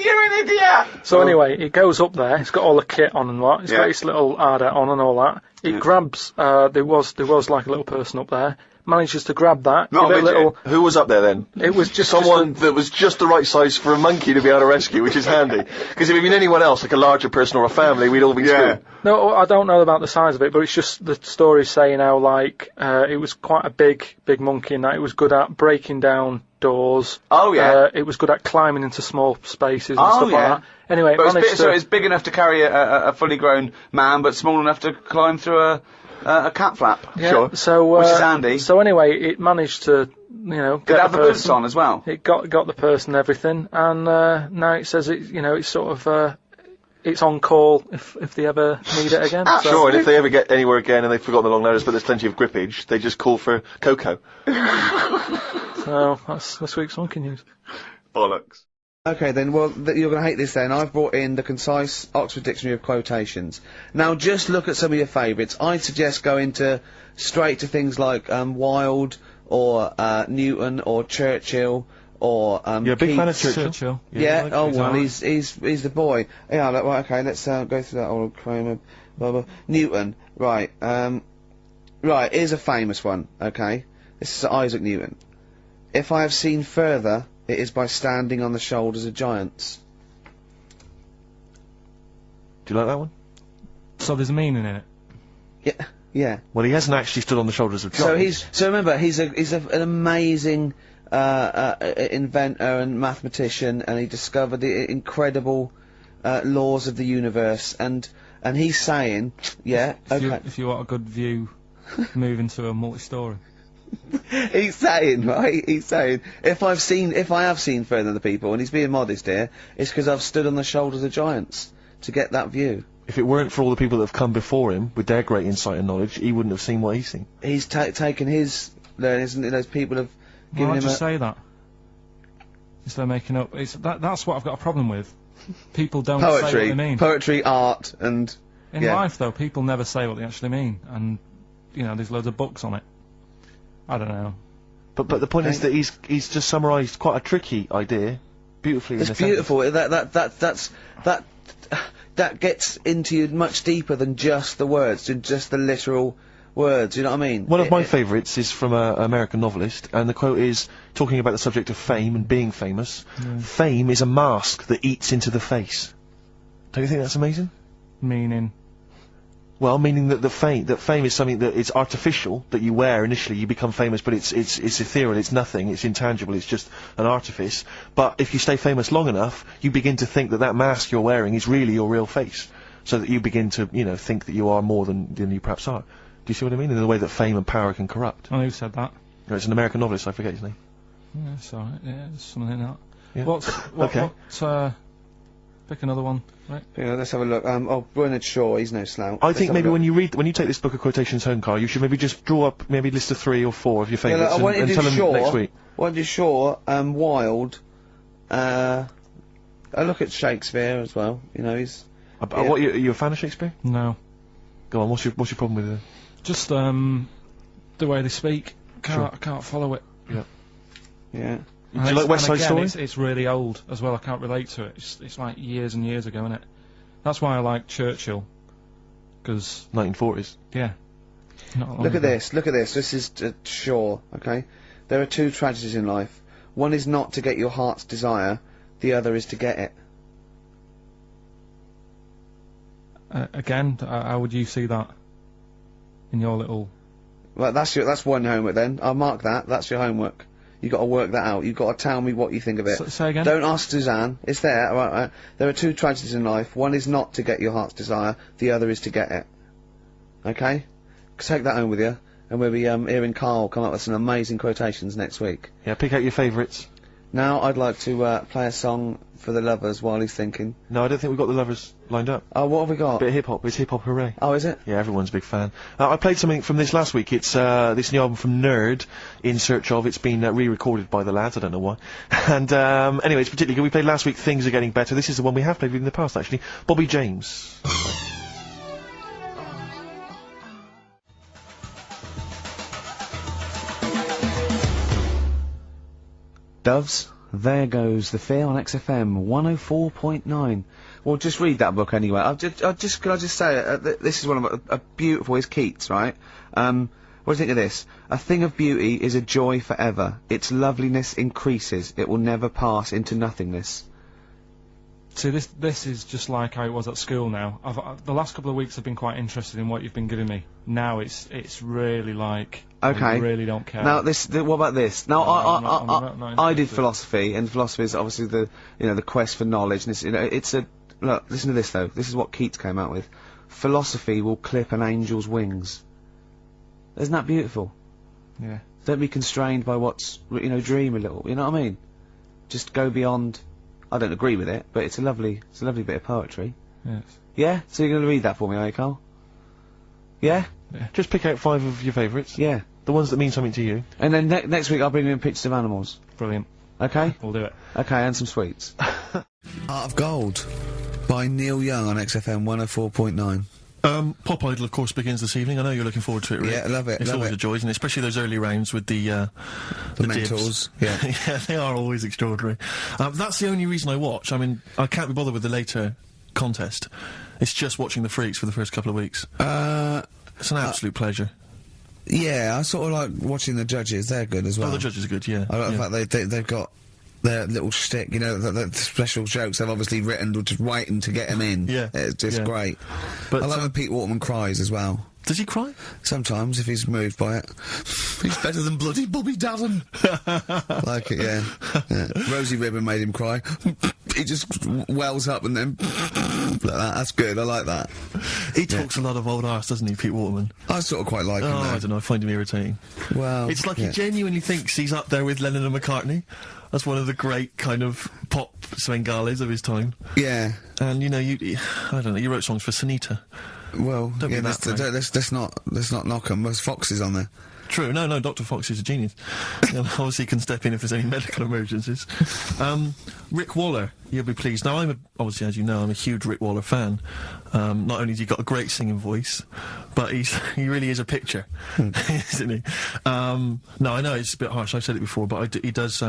You're an idiot! So anyway, it goes up there, it's got all the kit on and what, it's got its little RDAT on and all that. It grabs, there was like a little person up there, manages to grab that, Not give it a a midget. little, Who was up there then? it was just Someone that was just the right size for a monkey to be able to rescue, which is handy. Because if it had been anyone else, like a larger person or a family, we'd all be screwed. No, I don't know about the size of it, but it's just the story saying how, like, it was quite a big monkey in that it was good at breaking down doors. Oh, yeah. It was good at climbing into small spaces and Oh, stuff yeah. like that. Anyway, But it managed so it's big enough to carry a fully grown man, but small enough to climb through a cat flap. yeah, Sure. So, Which is handy. So anyway, it managed to Did get it have the boots person. on as well? It got the purse and everything, and now it says it's sort of it's on call if they ever need it again. So. Sure, and if they ever get anywhere again and they've forgotten the long letters, but there's plenty of grippage, they just call for Coco. So that's this week's monkey news. Bollocks. Okay then, well, you're gonna hate this then. I've brought in the concise Oxford Dictionary of Quotations. Now, just look at some of your favourites. I'd suggest going straight to things like, Wilde, or, Newton, or Churchill, or, You're a big fan of Keats. Churchill? Yeah, oh well, he's the boy. Yeah, right, okay, let's, go through that old Kramer, blah, blah. Newton, right, right, here's a famous one, okay? This is Isaac Newton. If I have seen further, it is by standing on the shoulders of giants. Do you like that one? So there's a meaning in it. Yeah, yeah. Well, he hasn't actually stood on the shoulders of giants. So remember, he's an amazing, inventor and mathematician, and he discovered the incredible, laws of the universe, and he's saying, yeah, If you want a good view, move into a multi-story. He's saying, right, if I have seen further than the people, and he's being modest here, it's because I've stood on the shoulders of giants to get that view. If it weren't for all the people that have come before him, with their great insight and knowledge, he wouldn't have seen what he's seen. He's taken his learnings, and those people have given him just say that. Instead of making up, that's what I've got a problem with. People don't say what they mean. Poetry, art, and... In life, though, people never say what they actually mean, and, there's loads of books on it. I don't know. But the point is that he's just summarised quite a tricky idea, beautifully. It's beautiful. That gets into you much deeper than just the words, than just the literal words. You know what I mean? One of my favourites is from an American novelist, and the quote is talking about the subject of fame and being famous. Yeah. Fame is a mask that eats into the face. Don't you think that's amazing? Meaning. Well, meaning that fame is something that it's artificial, that you wear initially, you become famous, but it's ethereal, it's nothing, it's intangible, it's just an artifice. But if you stay famous long enough, you begin to think that mask you're wearing is really your real face. So that you begin to, think that you are more than you perhaps are. Do you see what I mean? In the way that fame and power can corrupt. Oh, who said that? No, it's an American novelist, I forget his name. Yeah, it's alright, yeah, there's something in that. Yeah. Okay. Pick another one, right? Yeah, let's have a look. Bernard Shaw, he's no slouch. I think maybe when you take this book of quotations home, Carl, you should maybe just draw up maybe a list of 3 or 4 of your favourites and tell them next week. Why don't you Shaw, Wilde, I look at Shakespeare as well, he's... What, you a fan of Shakespeare? No. Go on, what's your problem with it? Just, the way they speak. I can't follow it. Yeah. Yeah. Do you like West Side Story? It's really old as well. I can't relate to it. It's like years and years ago, isn't it? That's why I like Churchill. Because 1940s. Yeah. Look at this. This is Shaw. Okay. There are 2 tragedies in life. One is not to get your heart's desire. The other is to get it. Again, how would you see that in your little? Well, that's one homework then. I'll mark that. That's your homework. You got to work that out. You've got to tell me what you think of it. Say again? Don't ask Suzanne. It's there. Right. There are 2 tragedies in life. One is not to get your heart's desire. The other is to get it. Okay? Take that home with you. And we'll be hearing Karl come up with some amazing quotations next week. Yeah, pick out your favourites. Now I'd like to play a song for the lovers while he's thinking. No, I don't think we've got the lovers lined up. Oh, what have we got? Bit of hip-hop. It's hip-hop hooray. Oh, is it? Yeah, everyone's a big fan. I played something from this last week. It's this new album from Nerd, In Search Of. It's been re-recorded by the lads, I don't know why. And anyway, it's particularly good. We played last week Things Are Getting Better. This is the one we have played in the past, actually. Bobby James. Doves, there goes the fear on XFM 104.9. Well, just read that book anyway. Can I just say, this is one of a beautiful, is Keats, right? What do you think of this? A thing of beauty is a joy forever. Its loveliness increases. It will never pass into nothingness. See, this is just like how it was at school now. The last couple of weeks I've been quite interested in what you've been giving me. Now it's really like, okay. I really don't care. Now what about this? Now I did philosophy, and philosophy is obviously the quest for knowledge, and look, listen to this though. This is what Keats came out with. Philosophy will clip an angel's wings. Isn't that beautiful? Yeah. Don't be constrained by what's, you know, dream a little, you know what I mean? Just go beyond. I don't agree with it, but it's a lovely bit of poetry. Yes. Yeah? So you're gonna read that for me, are you, Carl? Yeah? Yeah. Just pick out 5 of your favourites. Yeah. The ones that mean something to you. And then next week I'll bring you in pictures of animals. Brilliant. Okay? We'll do it. Okay, and some sweets. Heart of Gold by Neil Young on XFM 104.9. Pop Idol, of course, begins this evening. I know you're looking forward to it, Rick. Yeah, love it, It's love always it. a joy, isn't it? Especially those early rounds with the mentors, dibs. yeah. Yeah, they are always extraordinary. That's the only reason I watch. I mean, I can't be bothered with the later contest. It's just watching the freaks for the first couple of weeks. It's an absolute pleasure. Yeah, I sort of like watching the judges. They're good as well. Oh, the judges are good, yeah. I like yeah. the fact they've got their little shtick, you know, the special jokes they've obviously written, just waiting to get them in. Yeah. It's just Yeah. great. But I like when Pete Waterman cries as well. Does he cry? Sometimes, if he's moved by it. He's better than bloody Bobby Daddon. Like it, yeah. Rosie Ribbon made him cry. He just wells up and then like that. That's good, I like that. He talks a lot of old arse, doesn't he, Pete Waterman? I sort of quite like him, Oh, though. I don't know, I find him irritating. Well, It's like yeah. he genuinely thinks he's up there with Lennon and McCartney. That's one of the great kind of pop Svengalis of his time. Yeah. And, you know, I don't know, you wrote songs for Sunita. Well, Don't yeah, be that proud. let's not knock him. There's foxes on there. True, no, Dr. Fox is a genius. And obviously can step in if there's any medical emergencies. Rick Waller, you'll be pleased. Now, obviously, as you know, I'm a huge Rick Waller fan. Not only has he got a great singing voice, but he really is a picture, isn't he? No, I know it's a bit harsh, I've said it before, but he does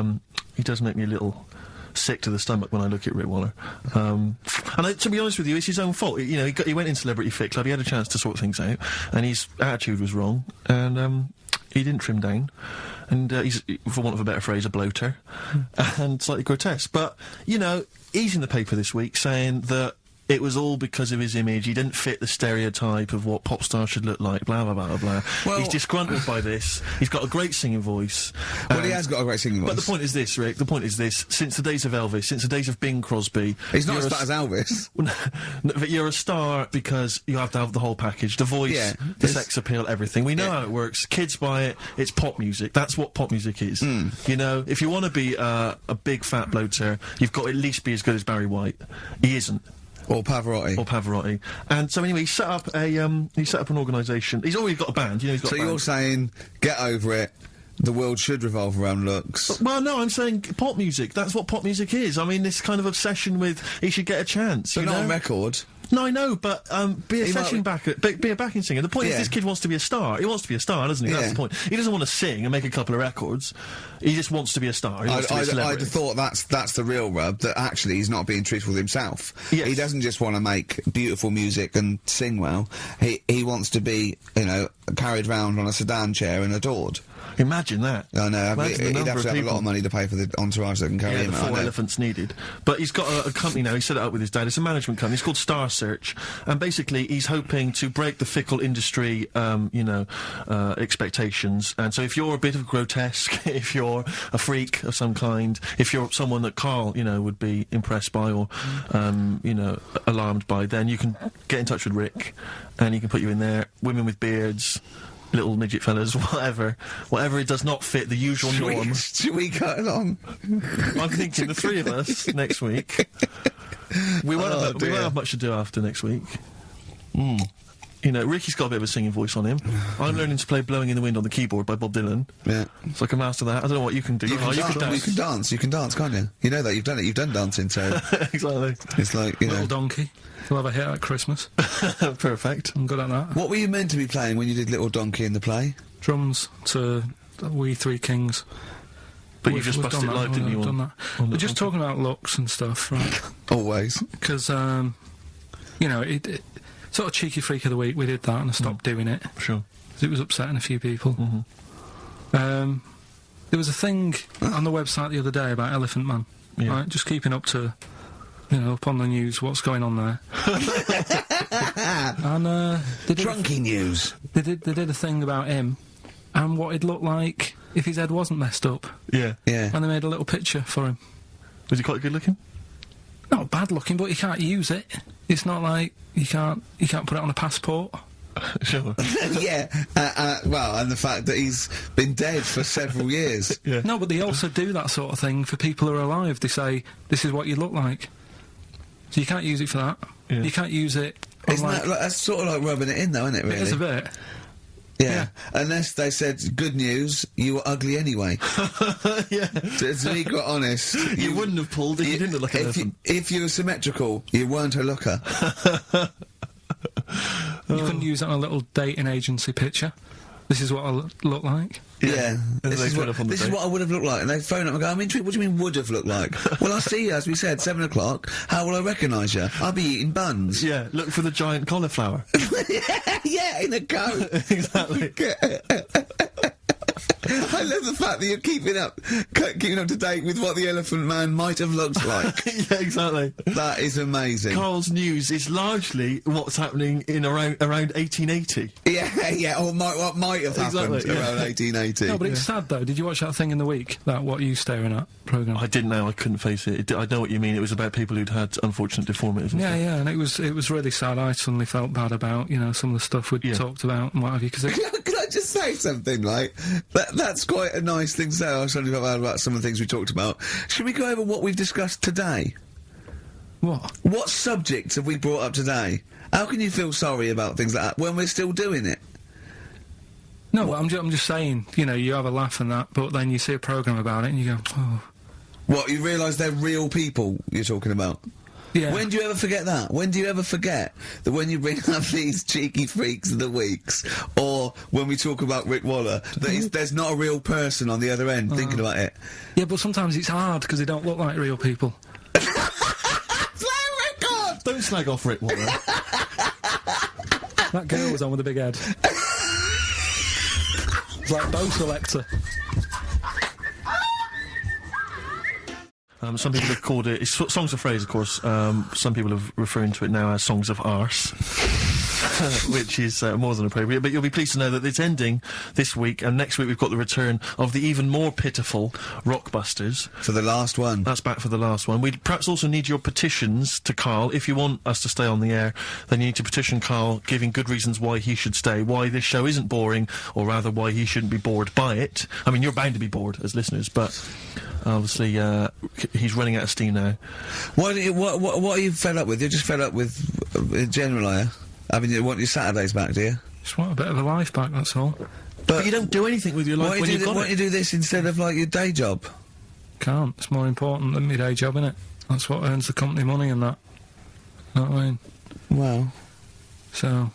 make me a little sick to the stomach when I look at Rick Waller. And to be honest with you, it's his own fault. You know, he went in Celebrity Fit Club, he had a chance to sort things out, and his attitude was wrong, and he didn't trim down. And he's, for want of a better phrase, a bloater, and slightly grotesque. But, you know, he's in the paper this week saying that it was all because of his image. He didn't fit the stereotype of what pop stars should look like, blah, blah, blah, blah. Well, he's disgruntled by this. He's got a great singing voice. Well, he has got a great singing voice. But the point is this, Rick, the point is this. Since the days of Elvis, since the days of Bing Crosby... He's not as you're bad as Elvis. No, but you're a star because you have to have the whole package. The voice, Yeah, the there's- sex appeal, everything. We know how it works. Kids buy it. It's pop music. That's what pop music is. You know, if you want to be a big fat bloater, you've got to at least be as good as Barry White. He isn't. Or Pavarotti. And so anyway, he set up an organisation. He's already got a band, you know, he's got So a band. you're saying, get over it, the world should revolve around looks. Well, no, I'm saying pop music. That's what pop music is. I mean, this kind of obsession with he should get a chance. But you not know? on record. No, I know, but be a He session might- backer, be a backing singer. The point is, Yeah. this kid wants to be a star. He wants to be a star, doesn't he? That's Yeah. the point. He doesn't want to sing and make a couple of records. He just wants to be a star. He wants to be a I'd celebrity. have thought that's the real rub, that actually he's not being truthful with himself. Yes. He doesn't just want to make beautiful music and sing well. He wants to be, you know, carried round on a sedan chair and adored. Imagine that. I know, Imagine the he'd number have to of have a lot of people. money to pay for the entourage that can carry Yeah, him the out. I 4 know. elephants needed. But he's got a company now, he set it up with his dad, it's a management company, it's called Star Search, and basically he's hoping to break the fickle industry, expectations, and so if you're a bit of grotesque, if you're a freak of some kind, if you're someone that Carl, you know, would be impressed by or, alarmed by, then you can get in touch with Rick, and he can put you in there, women with beards, little midget fellas, whatever it does not fit the usual norm. Should we cut along? I'm thinking the three of us next week. We won't have much to do after next week. You know, Ricky's got a bit of a singing voice on him. I'm learning to play Blowing in the Wind on the keyboard by Bob Dylan. Yeah. So I can master that. I don't know what you can do. You can dance. You can dance, can't you? You know that, you've done it, you've done dancing, so Exactly. it's like, you know. Little Donkey. He'll have a hit at Christmas. Perfect. I'm good at that. What were you meant to be playing when you did Little Donkey in the play? Drums to We Three Kings. But you We've- just we've busted done live, that, didn't you? we've done that. on We're the- just talking about looks and stuff, right? Always. Because, you know, it sort of cheeky freak of the week, we did that and I stopped doing it. Sure. 'Cause it was upsetting a few people. There was a thing on the website the other day about Elephant Man, Yeah. right? Just keeping up to, you know, up on the news, what's going on there. And they did Drunky news. they did a thing about him and what he'd look like if his head wasn't messed up. Yeah. Yeah. And they made a little picture for him. Was he quite good looking? Not bad looking, but you can't use it. It's not like you can't put it on a passport. Sure. Yeah, well, and the fact that he's been dead for several years. Yeah. No, but they also do that sort of thing for people who are alive. They say, this is what you look like. So you can't use it for that. Yeah. You can't use it on, Isn't that that's sort of like rubbing it in, though, isn't it, really? It is a bit. Yeah. Unless they said, good news, you were ugly anyway. Yeah. To be quite honest. You wouldn't have pulled if you didn't look like an elephant. If you were symmetrical, you weren't a looker. You couldn't use that on a little dating agency picture. This is what I look like. Yeah. And This they is phone up on the this is date. what I would have looked like. And they phone up and go, I'm intrigued, what do you mean would have looked like? Well, I'll see you, as we said, 7 o'clock. How will I recognise you? I'll be eating buns. Yeah, look for the giant cauliflower. Yeah, in a coat. Exactly. I love the fact that you're keeping up to date with what the Elephant Man might have looked like. Yeah, exactly. That is amazing. Carl's news is largely what's happening in around 1880. Yeah, or what might have happened Exactly, yeah. around 1880. No, but it's sad though. Did you watch that thing in the week? That What Are You Staring At programme? I didn't know, I couldn't face it. I know what you mean, it was about people who'd had unfortunate deformities and Yeah, stuff. yeah, and it was really sad. I suddenly felt bad about, you know, some of the stuff we'd Yeah. talked about and what have you, because Can I just say something, like, that's quite a nice thing to say. I was talking about some of the things we talked about. Should we go over what we've discussed today? what? What subjects have we brought up today? How can you feel sorry about things like that when we're still doing it? No, but I'm just saying, you know, you have a laugh and that, but then you see a programme about it and you go, oh. What, you realise they're real people you're talking about? Yeah. When do you ever forget that? When do you ever forget that when you bring up these cheeky freaks of the weeks, or when we talk about Rick Waller, that there's not a real person on the other end thinking about it? Yeah, but sometimes it's hard because they don't look like real people. Play a record! Don't slag off Rick Waller. That girl was on with a big head. It's like Bo Selector. Some people have called it, it's Songs of Phrase, of course, some people are referring to it now as Songs of Arse, which is more than appropriate, but you'll be pleased to know that it's ending this week, and next week we've got the return of the even more pitiful Rockbusters. For the last one. That's back for the last one. We perhaps also need your petitions to Karl. If you want us to stay on the air, then you need to petition Karl, giving good reasons why he should stay, why this show isn't boring, or rather why he shouldn't be bored by it. I mean, you're bound to be bored as listeners, but obviously he's running out of steam now. What are you fed up with? You're just fed up with, in general, are you? I mean, you want your Saturdays back, do you? Just want a bit of a life back, that's all. But you don't do anything with your life when you've got why it. don't you do this instead of, like, your day job? Can't. It's more important than my day job, innit? That's what earns the company money and that. Know what I mean? Well, So...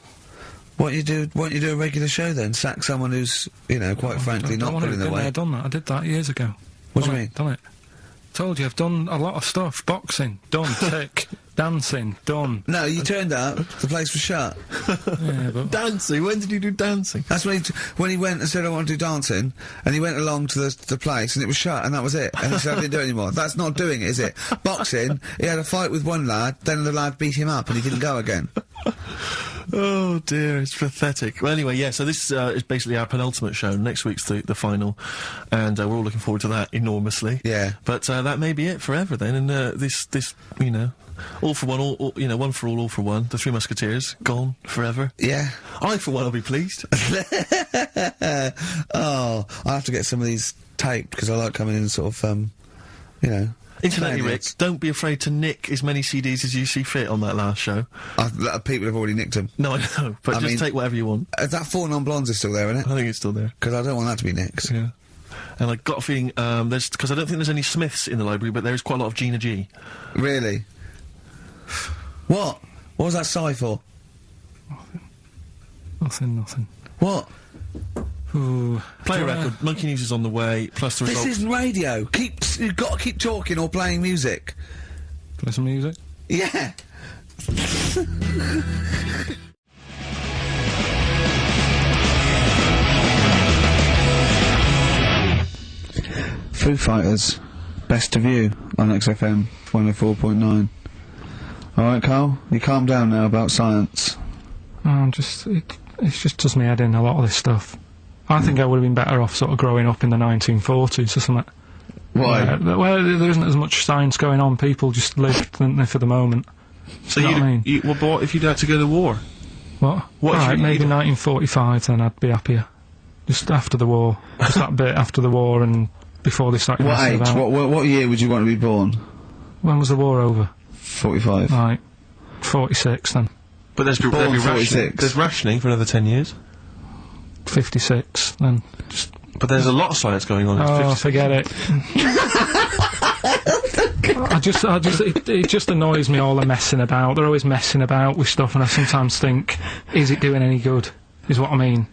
why don't you do a regular show then? Sack someone who's, you know, quite frankly, not pulling their I've weight. done that. I did that years ago. What do you mean? Done it. Told you, I've done a lot of stuff. Boxing, done. Tick. Dancing, done. No, you turned up, the place was shut. Yeah, but... Dancing? When did you do dancing? That's when he went and said, I want to do dancing, and he went along to the place, and it was shut, and that was it. And he said, I didn't do it anymore. That's not doing it, is it? Boxing, he had a fight with one lad, then the lad beat him up, and he didn't go again. Oh dear, it's pathetic. Well, anyway, yeah, so this is basically our penultimate show. Next week's the final, and we're all looking forward to that enormously. Yeah. But that may be it forever then, and this, you know, all for one, all, you know, one for all for one. The Three Musketeers, gone forever. Yeah. I, for one, will be pleased. Oh, I have to get some of these taped, because I like coming in and sort of, you know... Incidentally, playing Rick, it. don't be afraid to nick as many CDs as you see fit on that last show. People have already nicked them. No, I know, but I just mean- take whatever you want. That 4 Non-Blondes is still there, isn't it? I think it's still there. Because I don't want that to be nicked. Yeah. And I got a feeling, because I don't think there's any Smiths in the library, but there is quite a lot of Gina G. Really? What? What was that sigh for? Nothing. What? Ooh. Play a record. Monkey News is on the way, plus the This results. isn't radio. You've got to keep talking or playing music. Play some music. Yeah. Foo Fighters, Best of You on XFM 104.9. Alright, Carl, you calm down now about science. Oh, it just does me head in, a lot of this stuff. I think I would have been better off sort of growing up in the 1940s or something. Why? Where there isn't as much science going on, people just live, don't they, for the moment. So You know what I mean? well, but what if you'd had to go to war? What? What Right, do you maybe need? 1945, then I'd be happier. Just after the war. Just that bit after the war and before they started What messing age? about. What year would you want to be born? When was the war over? 45. Right. 46 then. But there'll be Born rationing. 46. There's rationing for another 10 years. 56 then. Just, But there's a lot of science going on. oh, forget it. It just annoys me, all the messing about. They're always messing about with stuff, and I sometimes think, is it doing any good? Is what I mean.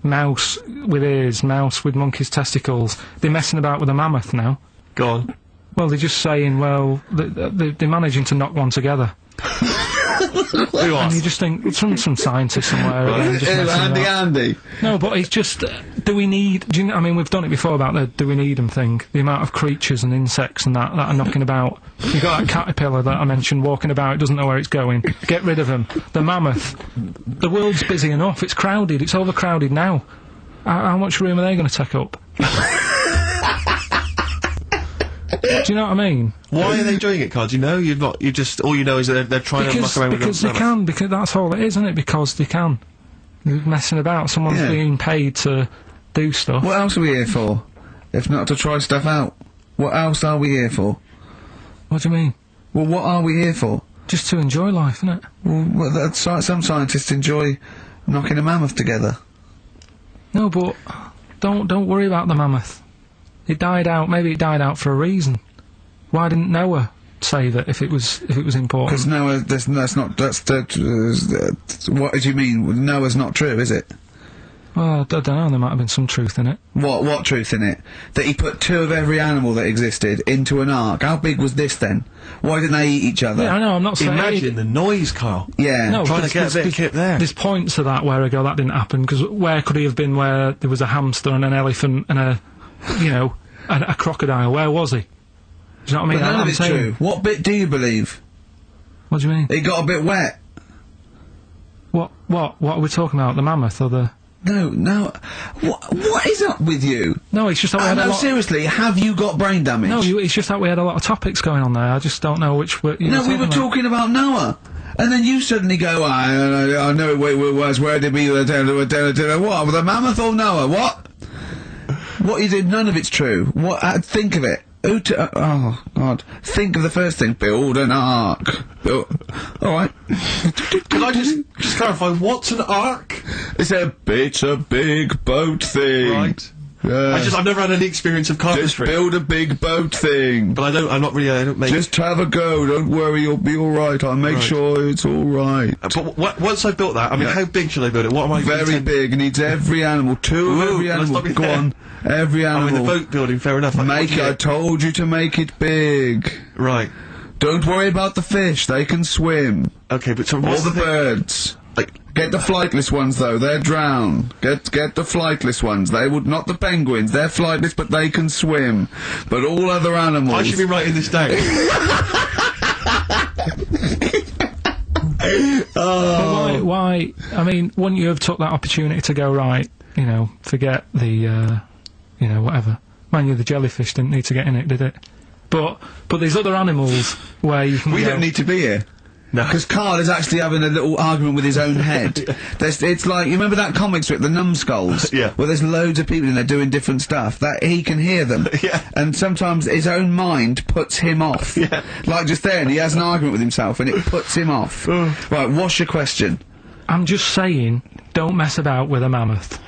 Mouse with ears, mouse with monkey's testicles. They're messing about with a mammoth now. Go on. Well, they're just saying, well, they're managing to knock one together. Who And asked? you just think, some scientist somewhere. again, just messing about. Andy. No, but it's just, do we need, do you know, I mean, we've done it before about the do we need them thing. The amount of creatures and insects and that are knocking about. You got that caterpillar that I mentioned walking about, it doesn't know where it's going. Get rid of them. The mammoth. The world's busy enough, it's crowded, it's overcrowded now. How much room are they going to take up? Do you know what I mean? Why are they doing it, Carl? Do you know? All you know is that they're trying to muck around with because them. they can, because that's all it is, isn't it? Because they can. They're messing about, someone's Yeah. being paid to do stuff. What else are we here for? If not to try stuff out. What else are we here for? What do you mean? Well, what are we here for? Just to enjoy life, isn't it? Well, some scientists enjoy knocking a mammoth together. No, but don't worry about the mammoth. It died out. Maybe it died out for a reason. Why didn't Noah save it if it was important? Because Noah, what do you mean? Noah's not true, is it? Well, I don't know. There might have been some truth in it. What truth in it? That he put 2 of every animal that existed into an ark. How big was this then? Why didn't they eat each other? Yeah, I know. I'm not saying. Imagine the noise, Carl. Yeah. No, Trying to get a bit of kit there. There's points to that where I go, that didn't happen, because where could he have been where there was a hamster and an elephant and a crocodile? Where was he? Do you know what I mean? But none I'm of it's saying- true. What bit do you believe? What do you mean? It got a bit wet. What are we talking about? The mammoth or the... No. What is up with you? No, it's just that we had a No, lot... seriously, have you got brain damage? No, it's just that we had a lot of topics going on there. I just don't know which... No, we were talking about Noah. And then you suddenly go, I know it was, where did we, what, the mammoth or Noah, what? What you did, none of it's true. What, think of it. Oh, God. Think of the first thing. Build an ark. Alright. Can I just clarify, what's an ark? It's a big boat thing. Right. I've never had any experience of Just carpentry. build a big boat thing. But I don't make... Just have a go, don't worry, you'll be alright, I'll make Right. sure it's alright. But once I've built that, I mean, how big should I build it? What am I... Very big, needs every animal, 2 of Ooh, every let's animal, stop you go there. on, every I mean, the animal. boat building, fair enough. I told you to make it big. Right. Don't worry about the fish, they can swim. Okay, but so All what's the thing? birds. Like, Get the flightless ones though, they're drowned. Get the flightless ones, they would, not the penguins, they're flightless but they can swim. But all other animals... I should be writing this down. But why? I mean, wouldn't you have took that opportunity to go, right, forget the, whatever. Mind you, the jellyfish didn't need to get in it, did it? But there's other animals where you can We go, don't need to be here. No. Because Karl is actually having a little argument with his own head. It's like, you remember that comic strip, The Numbskulls? Yeah. Where there's loads of people in there doing different stuff, that he can hear them. Yeah. And sometimes his own mind puts him off. Yeah. Like just then, he has an argument with himself and it puts him off. Right, what's your question? I'm just saying, don't mess about with a mammoth.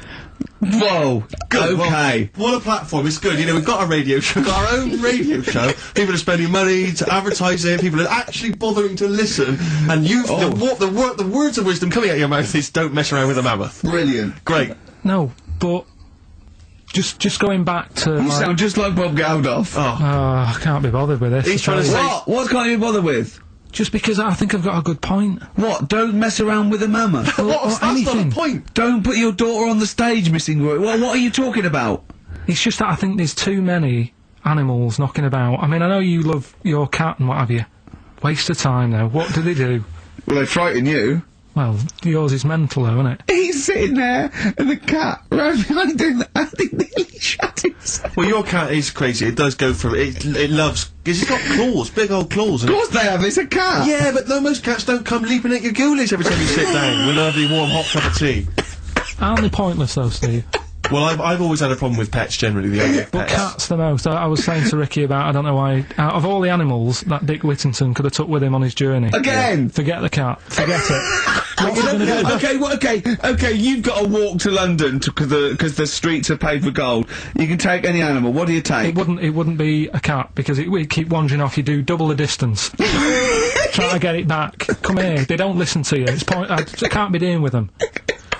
Whoa! Good, Okay. well, what a platform, it's good. We've got a radio show, we've got our own radio show. People are spending money to advertise it, people are actually bothering to listen, and the words of wisdom coming out of your mouth is don't mess around with a mammoth. Brilliant. Great. No, but just going back to... You sound just like Bob Geldof. I can't be bothered with this. He's trying to say... What can't you bother with? Just because I think I've got a good point. What? Don't mess around with a mammoth. That's not anything. the point. Don't put your daughter on the stage, missing word. What are you talking about? It's just that I think there's too many animals knocking about. I mean, I know you love your cat and what have you. Waste of time, though. What do they do? Well, they frighten you. Well, yours is mental, though, isn't it? He's sitting there, and the cat right behind him, and he nearly shut himself. Well, your cat is crazy. It does go for it. It loves... Because it's got claws, big old claws. Of course they have, it's a cat! Yeah, but no, most cats don't come leaping at your ghoulies every time you sit down with a lovely warm hot cup of tea. Aren't they pointless though, Steve? Well, I've always had a problem with pets generally, the idea of But pets. cats the most. I was saying to Ricky about, I don't know why, out of all the animals that Dick Whittington could have took with him on his journey. Again! Forget the cat. Forget it. What's he gonna do? Okay, you've got to walk to London because the streets are paved with gold. You can take any animal, what do you take? It wouldn't be a cat, because it would keep wandering off. You do double the distance. Try to get it back. Come here. They don't listen to you. I can't be dealing with them.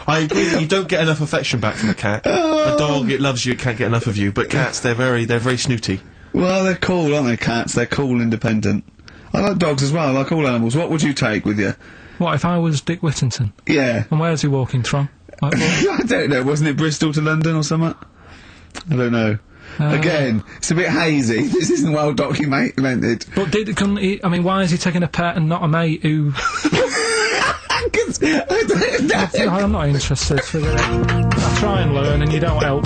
I agree, you don't get enough affection back from a cat. A dog, it loves you, it can't get enough of you, but cats, they're very snooty. Well, they're cool, aren't they, cats? They're cool, independent. I like dogs as well, I like all animals. What would you take with you? What, if I was Dick Whittington? Yeah. And where's he walking from? Like, I don't know, wasn't it Bristol to London or something? I don't know. Again, it's a bit hazy. This isn't well documented. But couldn't he, I mean, why is he taking a pet and not a mate who... I'm not interested. I try and learn and you don't help.